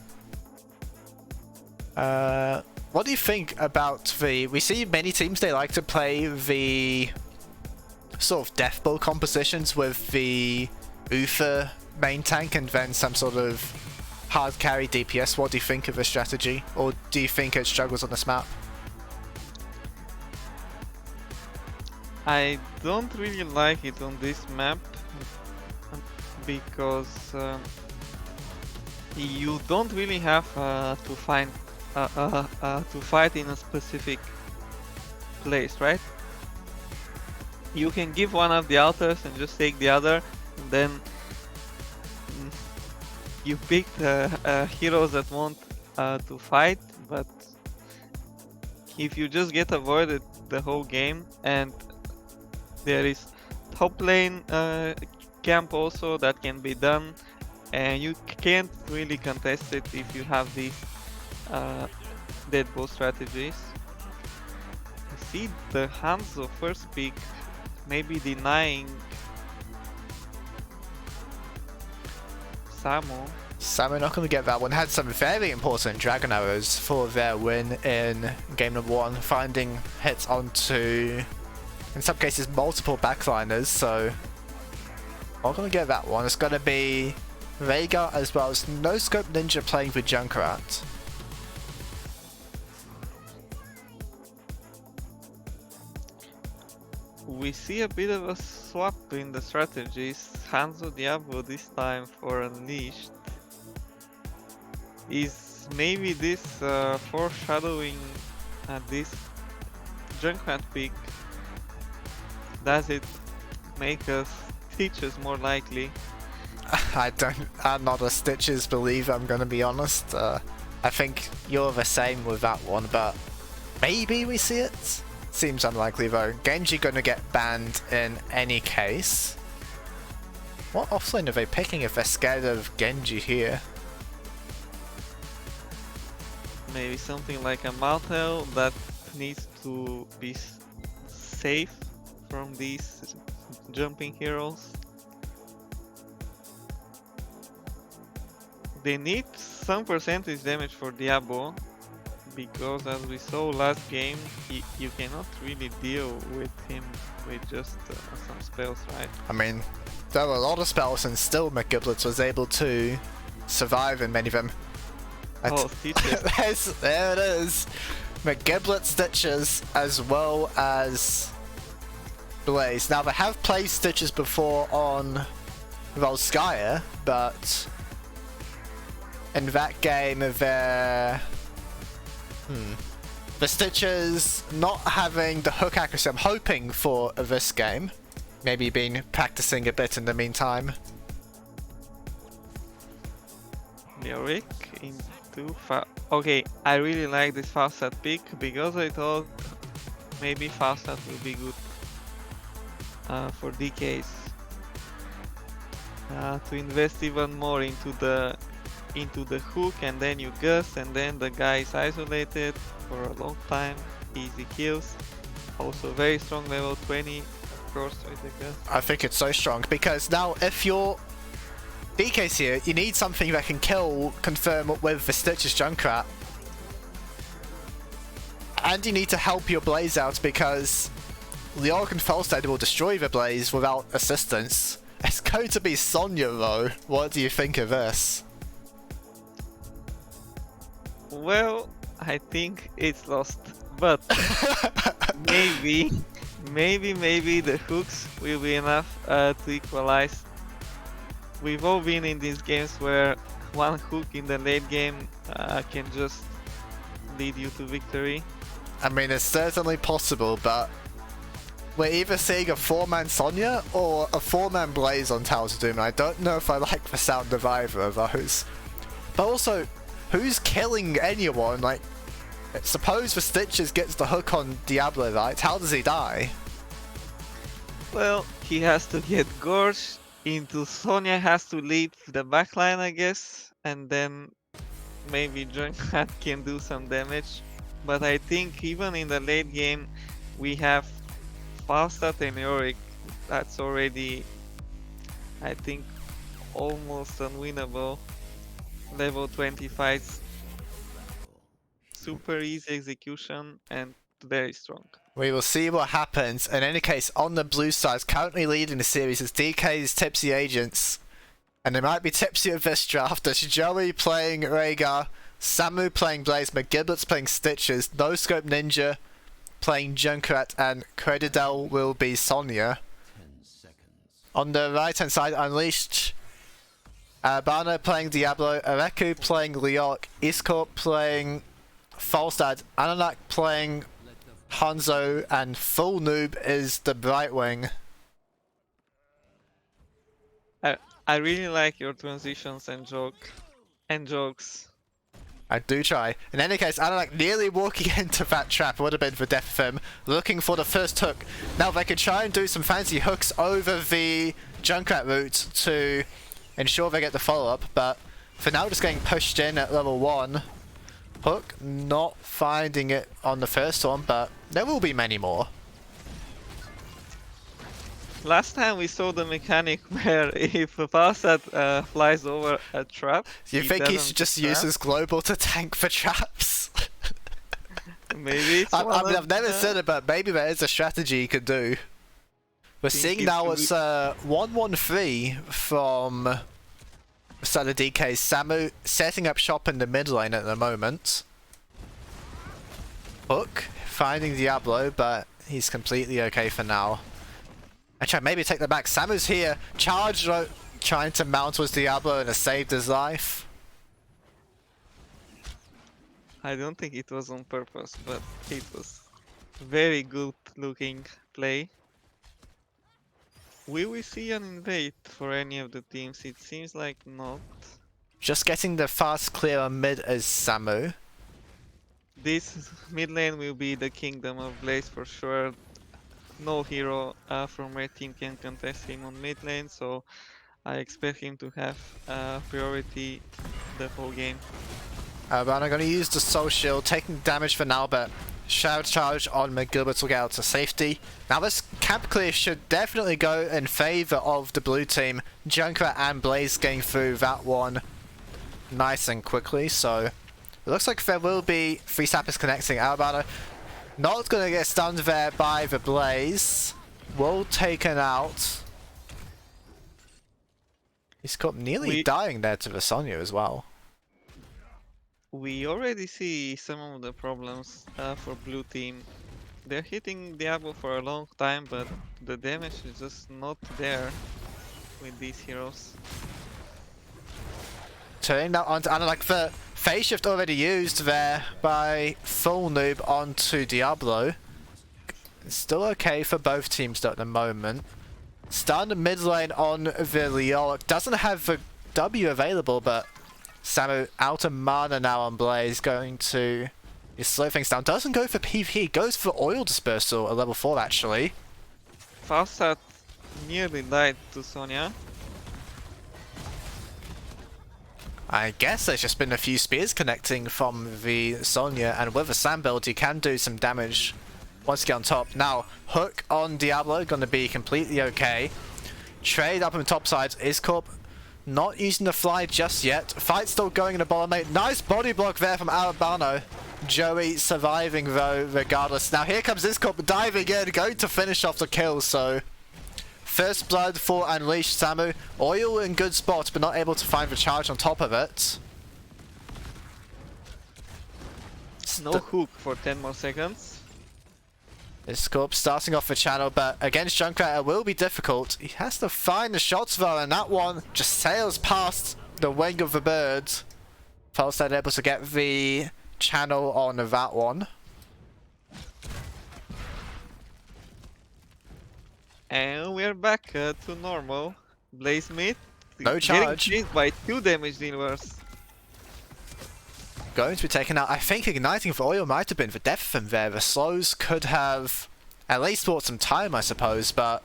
What do you think about we see many teams, they like to play the sort of death bowl compositions with the Uther main tank and then some sort of hard carry DPS. What do you think of this strategy? Or do you think it struggles on this map? I don't really like it on this map because you don't really have to find to fight in a specific place, right? You can give one of the altars and just take the other, and then you pick heroes that want to fight, but if you just get avoided the whole game, and there is top lane camp also that can be done, and you can't really contest it if you have these dead bow strategies. I see the Hanzo first pick maybe denying Samu. Samu not going to get that one. Had some very important Dragon Arrows for their win in game number 1, finding hits onto, in some cases, multiple backliners, so not going to get that one. It's going to be Veigar as well as No Scope Ninja playing with Junkrat. We see a bit of a swap in the strategies. Hanzo Diablo this time for Unleashed. Is maybe this foreshadowing this Junkrat pick? Does it make us Stitches more likely? I'm not a Stitches believer, I'm gonna be honest. I think you're the same with that one, but maybe we see it? Seems unlikely though. Genji gonna get banned in any case. What offlane are they picking if they're scared of Genji here? Maybe something like a Maltel that needs to be safe from these jumping heroes. They need some percentage damage for Diablo, because as we saw last game, you cannot really deal with him with just some spells, right? I mean, there were a lot of spells and still McGiblets was able to survive in many of them. Oh, Stitches. There it is. McGiblet Stitches as well as Blaze. Now they have played Stitches before on Volskaya, but in that game the Stitches not having the hook accuracy I'm hoping for this game. Maybe been practicing a bit in the meantime. Lyric into okay, I really like this Falstad pick because I thought maybe Falstad will be good for DKs. To invest even more into the hook, and then you gust, and then the guy is isolated for a long time. Easy kills. Also very strong level 20 cross with the gust. I think it's so strong because now if you're DKs here, you need something that can confirm with the Stitches Junkrat. And you need to help your Blaze out because Lyoric and Falstad will destroy the Blaze without assistance. It's going to be Sonya though. What do you think of this? Well, I think it's lost, but maybe the hooks will be enough to equalize. We've all been in these games where one hook in the late game can just lead you to victory. I mean, it's certainly possible, but we're either seeing a 4-man Sonya or a 4-man Blaze on Towers of Doom, and I don't know if I like the sound of either of those. But also, who's killing anyone? Like, suppose the Stitches gets the hook on Diablo, right? How does he die? Well, he has to get Gorge into Sonya, has to lead the backline, I guess, and then maybe Junkrat can do some damage. But I think even in the late game, we have Falstad and Yorick. That's already, I think, almost unwinnable. Level 20 fights. Super easy execution and very strong. We will see what happens. In any case, on the blue side, currently leading the series is DK's Tipsy Agents. And it might be Tipsy of this draft. There's Joey playing Rhaegar, Samu playing Blaze, McGiblet's playing Stitches, No Scope Ninja playing Junkrat, and Credidel will be Sonya. On the right hand side, Unleashed, Bana playing Diablo, Areku playing Lyoric, Iscorp playing Falstad, Ananak playing Hanzo, and Full Noob is the Brightwing. I really like your transitions and jokes. I do try. In any case, Ananak nearly walking into that trap would have been the death of him, looking for the first hook. Now they could try and do some fancy hooks over the Junkrat route to ensure they get the follow-up, but for now just getting pushed in at level 1. Hook not finding it on the first one, but there will be many more. Last time we saw the mechanic where if a Falstad flies over a trap, you think he should just use his global to tank for traps? Maybe it's I've never said it, but maybe there is a strategy you could do. We're seeing now it's 1-1-3 from side of DK's Samu setting up shop in the mid lane at the moment. Hook finding Diablo, but he's completely okay for now. I try maybe take the back. Samu's here, charged, trying to mount towards Diablo and has saved his life. I don't think it was on purpose, but it was very good looking play. Will we see an invade for any of the teams? It seems like not. Just getting the fast clear on mid is Samu. This mid lane will be the Kingdom of Blaze for sure. No hero from red team can contest him on mid lane, so I expect him to have priority the whole game. But I'm going to use the Soul Shield, taking damage for now, but Shadow Charge on McGilbert will get out to safety. Now this camp clear should definitely go in favour of the blue team. Junkrat and Blaze getting through that one nice and quickly, so it looks like there will be 3 sappers connecting. Albano not going to get stunned there by the Blaze. Well taken out. He's got nearly dying there to the Sonya as well. We already see some of the problems for blue team. They're hitting Diablo for a long time, but the damage is just not there with these heroes. Turning that onto, and like the phase shift already used there by Full Noob onto Diablo. It's still okay for both teams though at the moment. Starting the mid lane on the Leoric. Doesn't have the W available, but Samu out of mana now on Blaze, going to slow things down. Doesn't go for PvP, goes for Oil Dispersal at level 4 actually. Falstad nearly died to Sonya. I guess there's just been a few spears connecting from the Sonya, and with a Sam build he can do some damage once you get on top. Now, Hook on Diablo, going to be completely okay. Trade up on the top side. Iscorp not using the fly just yet. Fight still going in the bottom lane. Nice body block there from Albano. Joey surviving though, regardless. Now here comes Iscorp diving in, going to finish off the kill, so... First blood for Unleashed Samu. Oil in good spot, but not able to find the charge on top of it. No hook for 10 more seconds. Iscorp starting off the channel, but against Junkrat it will be difficult. He has to find the shots though, and that one just sails past the wing of the bird. Falstad able to get the channel on that one. And we're back to normal. Blaze mid. No charge. Getting chased by 2 damage dealers. Going to be taken out. I think igniting for Oil might have been the death of him there. The slows could have at least bought some time, I suppose, but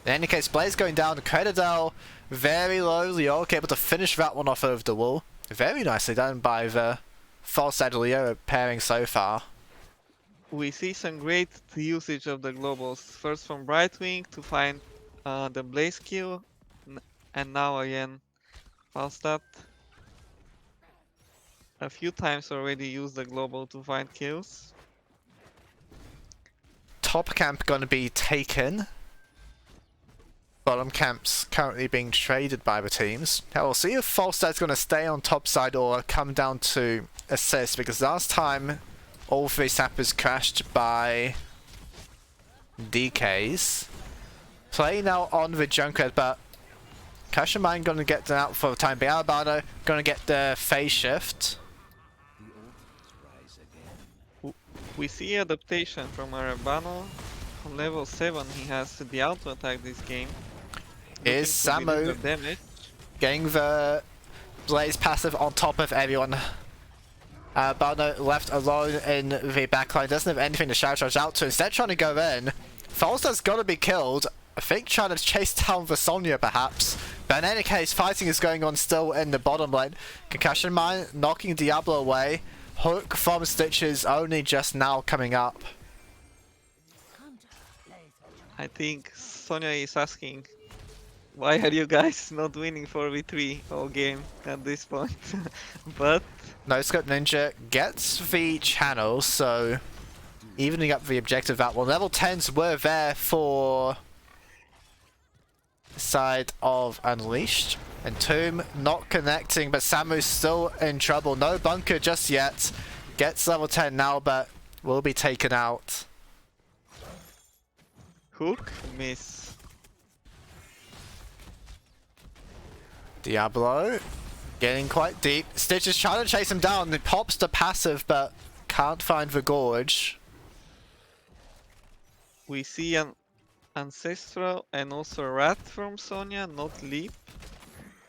in any case, Blaze going down. Credidel very low. Leoric able to finish that one off over the wall. Very nicely done by the Falstad Leo pairing so far. We see some great usage of the globals. First from Brightwing to find the Blaze kill, and now again Falstad. A few times already used the global to find kills. Top camp gonna be taken. Bottom camp's currently being traded by the teams. Now we'll see if Falstad's gonna stay on top side or come down to assist, because last time all 3 sappers crashed by DKs. Play now on the Junkrat, but Kashamine gonna get them out for the time being. Albano gonna get the phase shift. We see adaptation from Arabano. On level 7 he has the auto attack this game. Is Samu getting the Blaze passive on top of everyone. Barno left alone in the backline, doesn't have anything to shout out to, instead trying to go in. Falstad's got to be killed. I think trying to chase down the Sonya perhaps. But in any case, fighting is going on still in the bottom lane. Concussion Mine knocking Diablo away. Hook from Stitches only just now coming up. I think Sonya is asking, why are you guys not winning 4v3 all game at this point? But No Scope Ninja gets the channel, so evening up the objective that one. Level 10s were there for the side of Unleashed. And Tomb not connecting, but Samu's still in trouble. No bunker just yet. Gets level 10 now, but will be taken out. hook, miss. Diablo getting quite deep. Stitch is trying to chase him down. He pops the passive, but can't find the gorge. We see an Ancestral and also Rat from Sonya, not Leap.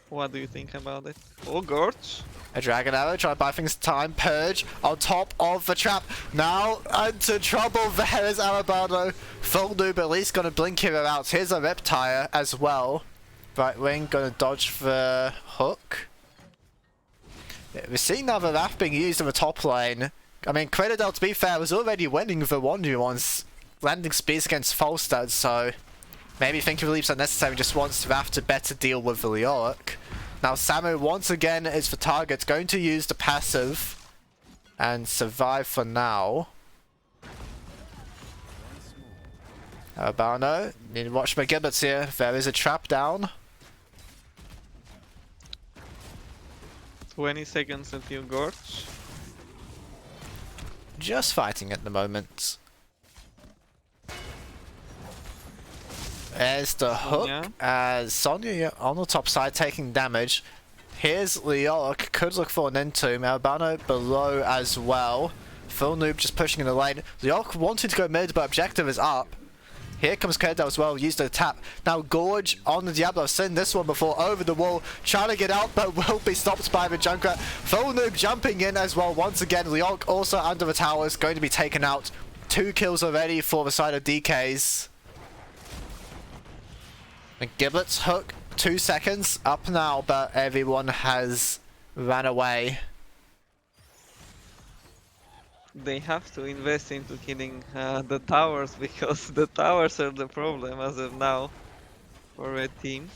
What do you think about it? Oh, Gorge. A Dragon Arrow trying to buy things time. Purge on top of the trap. Now into trouble. There is Arabano. Full noob at least gonna blink him out. Here's a Reptire as well. Right wing gonna dodge the hook. Yeah, we're seeing now the Wrath being used in the top lane. I mean, Credidel, to be fair, was already winning the 1v1s, landing spears against Falstad, so maybe thinking Leap's unnecessary, just wants Wrath to better deal with the Leoric. Now Samu once again is the target, going to use the passive and survive for now. Albano, need to watch my gibbets here. There is a trap down. 20 seconds until Gorge. Just fighting at the moment. There's the Sonya. hook as Sonya on the top side taking damage. Here's Leoric, could look for an Entomb. Albano below as well. Full Noob just pushing in the lane. Leoric wanting to go mid, but objective is up. Here comes Kedo as well, used the tap. Now Gorge on the Diablo, I've seen this one before, over the wall, trying to get out, but will be stopped by the Junkrat. Full Noob jumping in as well, once again. Leoric also under the towers, going to be taken out. 2 kills already for the side of DKs. And Giblet's hook, 2 seconds, up now, but everyone has ran away. They have to invest into killing the towers because the towers are the problem as of now for red team.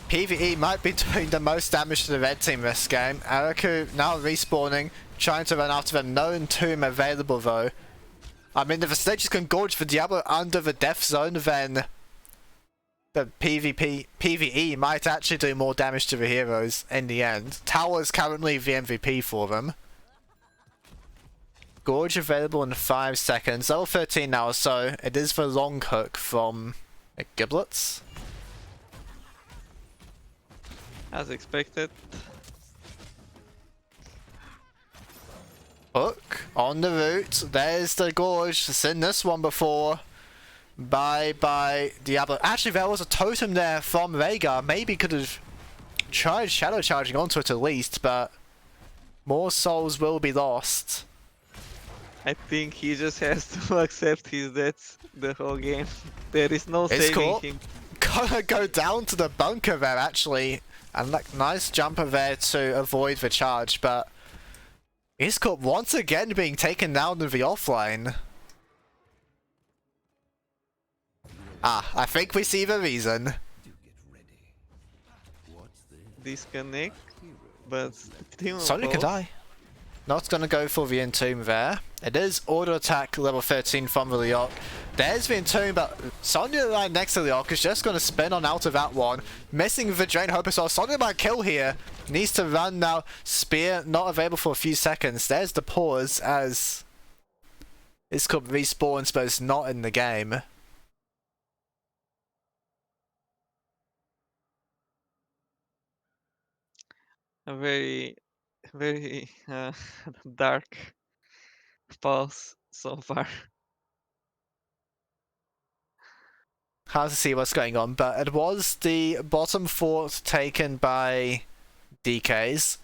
PvE might be doing the most damage to the red team this game. Araku now respawning, trying to run after them. No Entomb available though. I mean, if the stages can gorge for Diablo under the death zone, then the PvE might actually do more damage to the heroes in the end. Tower's currently the MVP for them. Gorge available in 5 seconds. Level 13 now, so it is the long hook from Giblets. As expected. Hook on the route. There's the Gorge. Seen this one before. Bye Diablo. Actually, there was a totem there from Rhaegar. Maybe could have tried shadow charging onto it at least, but more souls will be lost. I think he just has to accept his death the whole game. There is no saving him. Gotta go down to the bunker there actually. And like nice jumper there to avoid the charge, but Iscorp once again being taken down in the offline. Ah, I think we see the reason. Disconnect, but Sonya can die. Not gonna go for the Entomb there. It is auto attack level 13 from the Leoric. There's the Entomb, but Sonya right next to Leoric is just gonna spin on out of that one. Missing the Drain Hope as well. Sonya might kill here. Needs to run now. Spear not available for a few seconds. There's the pause as Iscorp respawns, but it's not in the game. a very dark pause so far. Hard to see what's going on, but it was the bottom fort taken by DKs.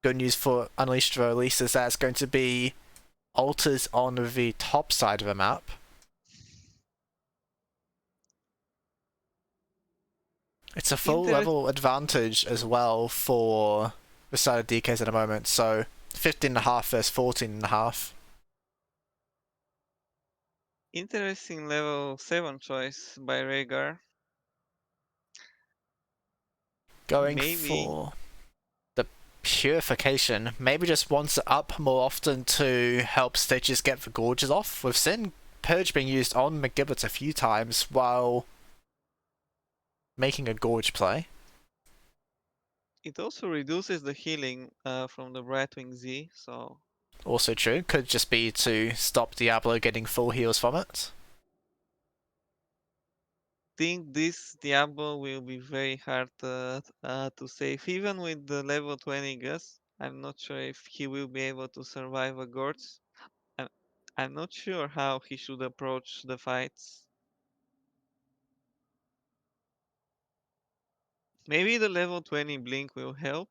Good news for Unleashed release is that it's going to be altars on the top side of the map. It's a full level advantage as well for the side of DKs at the moment, so 15.5 versus 14.5. Interesting level 7 choice by Rhaegar. Going for the purification. Maybe just wants it up more often to help Stitches get the gorges off. We've seen Purge being used on McGibbet a few times while making a gorge play. It also reduces the healing from the Brightwing Z, so... Also true, could just be to stop Diablo getting full heals from it. Think this Diablo will be very hard to save, even with the level 20 Gus. I'm not sure if he will be able to survive a Gorge. I'm not sure how he should approach the fights. Maybe the level 20 Blink will help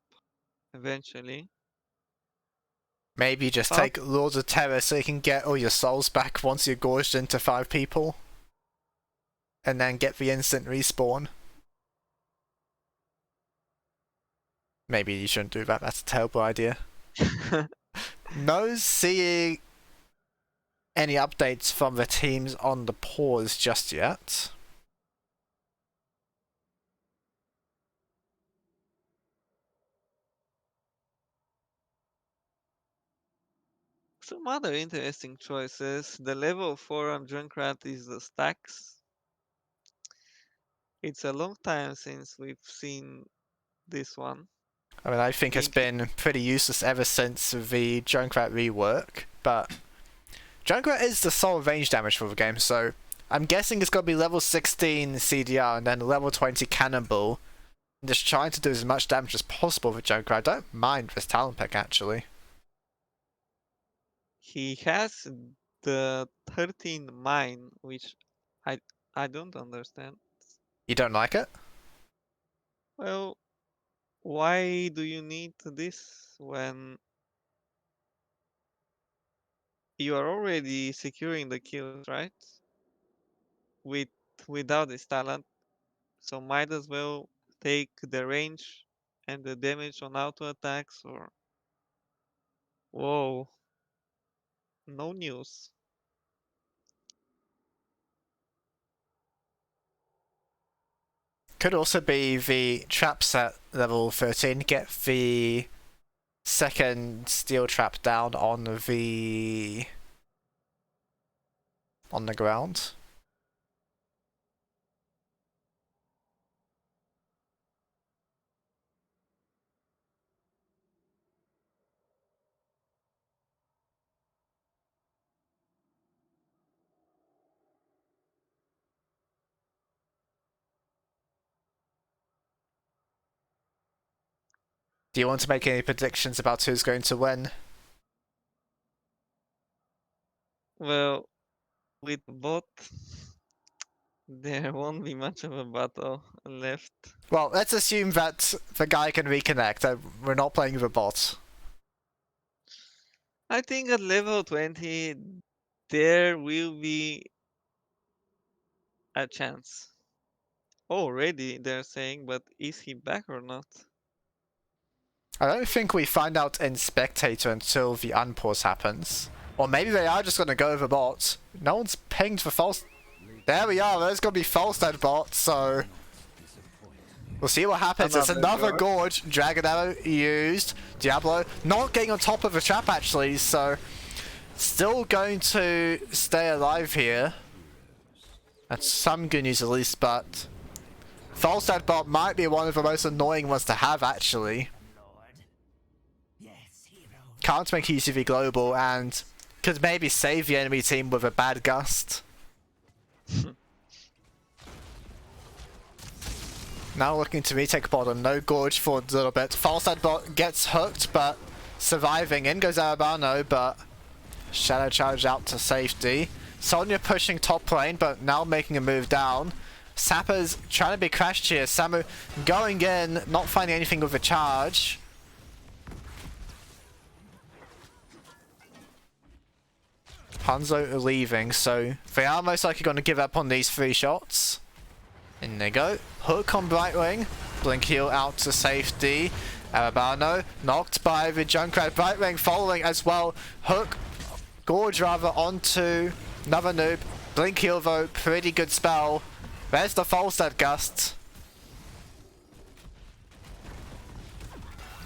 eventually. Maybe just take Lords of Terror so you can get all your souls back once you're gorged into 5 people. And then get the instant respawn. Maybe you shouldn't do that, that's a terrible idea. No seeing any updates from the teams on the pause just yet. Some other interesting choices. The level 4 on Junkrat is the stacks. It's a long time since we've seen this one. I mean, I think it's been pretty useless ever since the Junkrat rework, but Junkrat is the sole range damage for the game, so I'm guessing it's going to be level 16 CDR and then level 20 Cannonball. I'm just trying to do as much damage as possible with Junkrat. I don't mind this talent pick, actually. He has the 13 mine, which I don't understand. You don't like it? Well, why do you need this when you are already securing the kills, right? With without this talent, so might as well take the range and the damage on auto attacks or whoa, no news. Could also be the trap set level 13, get the second steel trap down on the ground. Do you want to make any predictions about who's going to win? Well, with bot, there won't be much of a battle left. Well, let's assume that the guy can reconnect. We're not playing with a bot. I think at level 20, there will be a chance. Already, they're saying, but is he back or not? I don't think we find out in Spectator until the unpause happens. Or maybe they are just going to go over bots. No one's pinged for false... There we are, there's going to be false dead bots, so... We'll see what happens. It's another Gorge. Dragon Arrow used. Diablo not getting on top of the trap, actually, so... Still going to stay alive here. That's some good news at least, but... False dead bot might be one of the most annoying ones to have, actually. Can't make UCV global and could maybe save the enemy team with a bad gust. Now looking to retake bottom, no Gorge for a little bit. False dead bot gets hooked but surviving. In goes Arabano, but Shadow charge out to safety. Sonya pushing top lane but now making a move down. Sapper's trying to be crashed here. Samu going in, not finding anything with a charge. Hanzo leaving, so they are most likely going to give up on these 3 shots. In they go. Hook on Brightwing. Blink heal out to safety. Arabano knocked by the Junkrat. Brightwing following as well. Hook, Gorge rather, onto another noob. Blink heal though, pretty good spell. There's the false dead gust.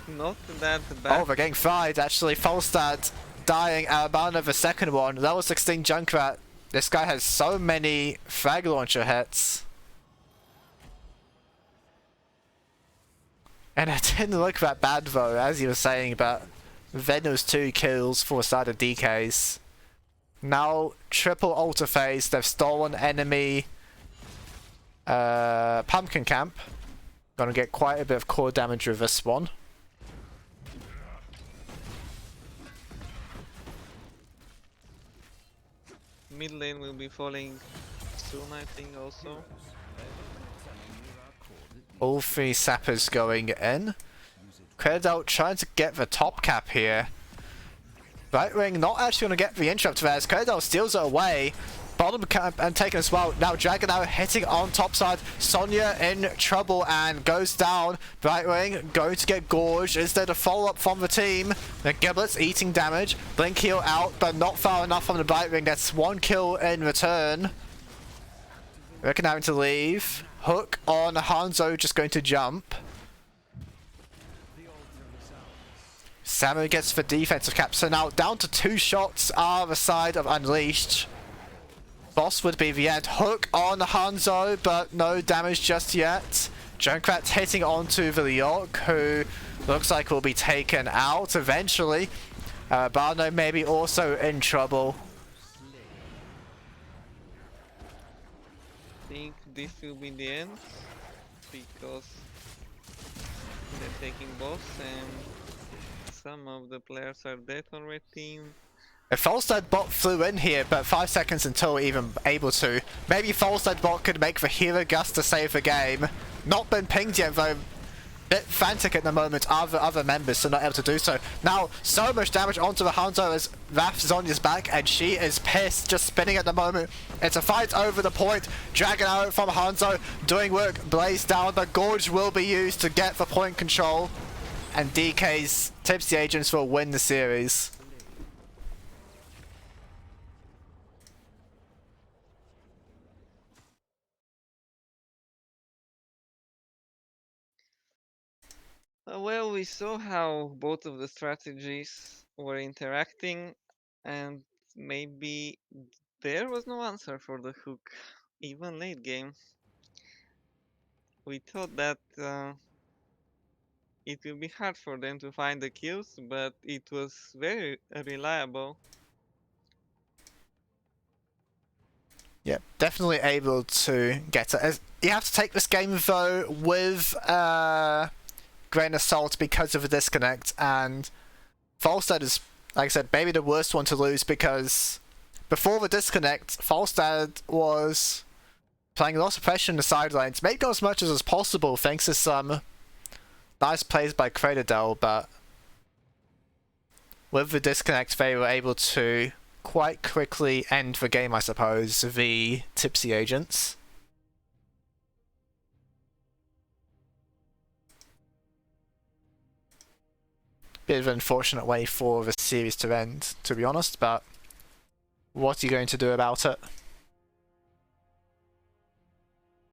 Not that bad. Oh, they're getting fried actually. False dead. Dying. Arabano the second one. Level 16 Junkrat. This guy has so many frag launcher hits. And it didn't look that bad though, as you were saying, but then there was 2 kills for a side of DKs. Now triple altar phase. They've stolen enemy pumpkin camp. Gonna get quite a bit of core damage with this one. Mid lane will be falling soon, I think, also. All 3 sappers going in. Credit trying to get the top cap here. Brightwing not actually going to get the interrupt there as Credit steals it away. Bottom cap and taken as well. Now Dragon Arrow hitting on top side. Sonya in trouble and goes down. Brightwing going to get gorged. Is there a follow up from the team? The Giblets eating damage. Blink heal out, but not far enough from the Brightwing. That's 1 kill in return. Reckon having to leave. Hook on Hanzo, just going to jump. Samu gets the defensive cap. So now down to 2 shots either side of Unleashed. Boss would be the end. Hook on Hanzo, but no damage just yet. Junkrat hitting onto the York, who Looks like we'll be taken out eventually. Barno maybe also in trouble. I think this will be the end because they're taking boss and some of the players are dead on red team. If Falstad bot flew in here, but 5 seconds until even able to. Maybe Falstad bot could make the hero gust to save the game. Not been pinged yet though. Bit frantic at the moment, other members, so not able to do so. Now, so much damage onto the Hanzo as Raph Zonya's back, and she is pissed, just spinning at the moment. It's a fight over the point. Dragon Arrow from Hanzo, doing work, Blaze down. The Gorge will be used to get the point control, and DK's Tipsy Agents will win the series. Well, we saw how both of the strategies were interacting, and maybe there was no answer for the hook, even late game. We thought that it will be hard for them to find the kills, but it was very reliable. Yeah, definitely able to get it. You have to take this game though with grain of salt because of the disconnect, and Falstad is, like I said, maybe the worst one to lose because before the disconnect, Falstad was playing a lot of pressure in the sidelines, made go as much as possible thanks to some nice plays by Cradadel, but with the disconnect they were able to quite quickly end the game, I suppose, the Tipsy Agents. Bit of an unfortunate way for the series to end, to be honest, but what are you going to do about it?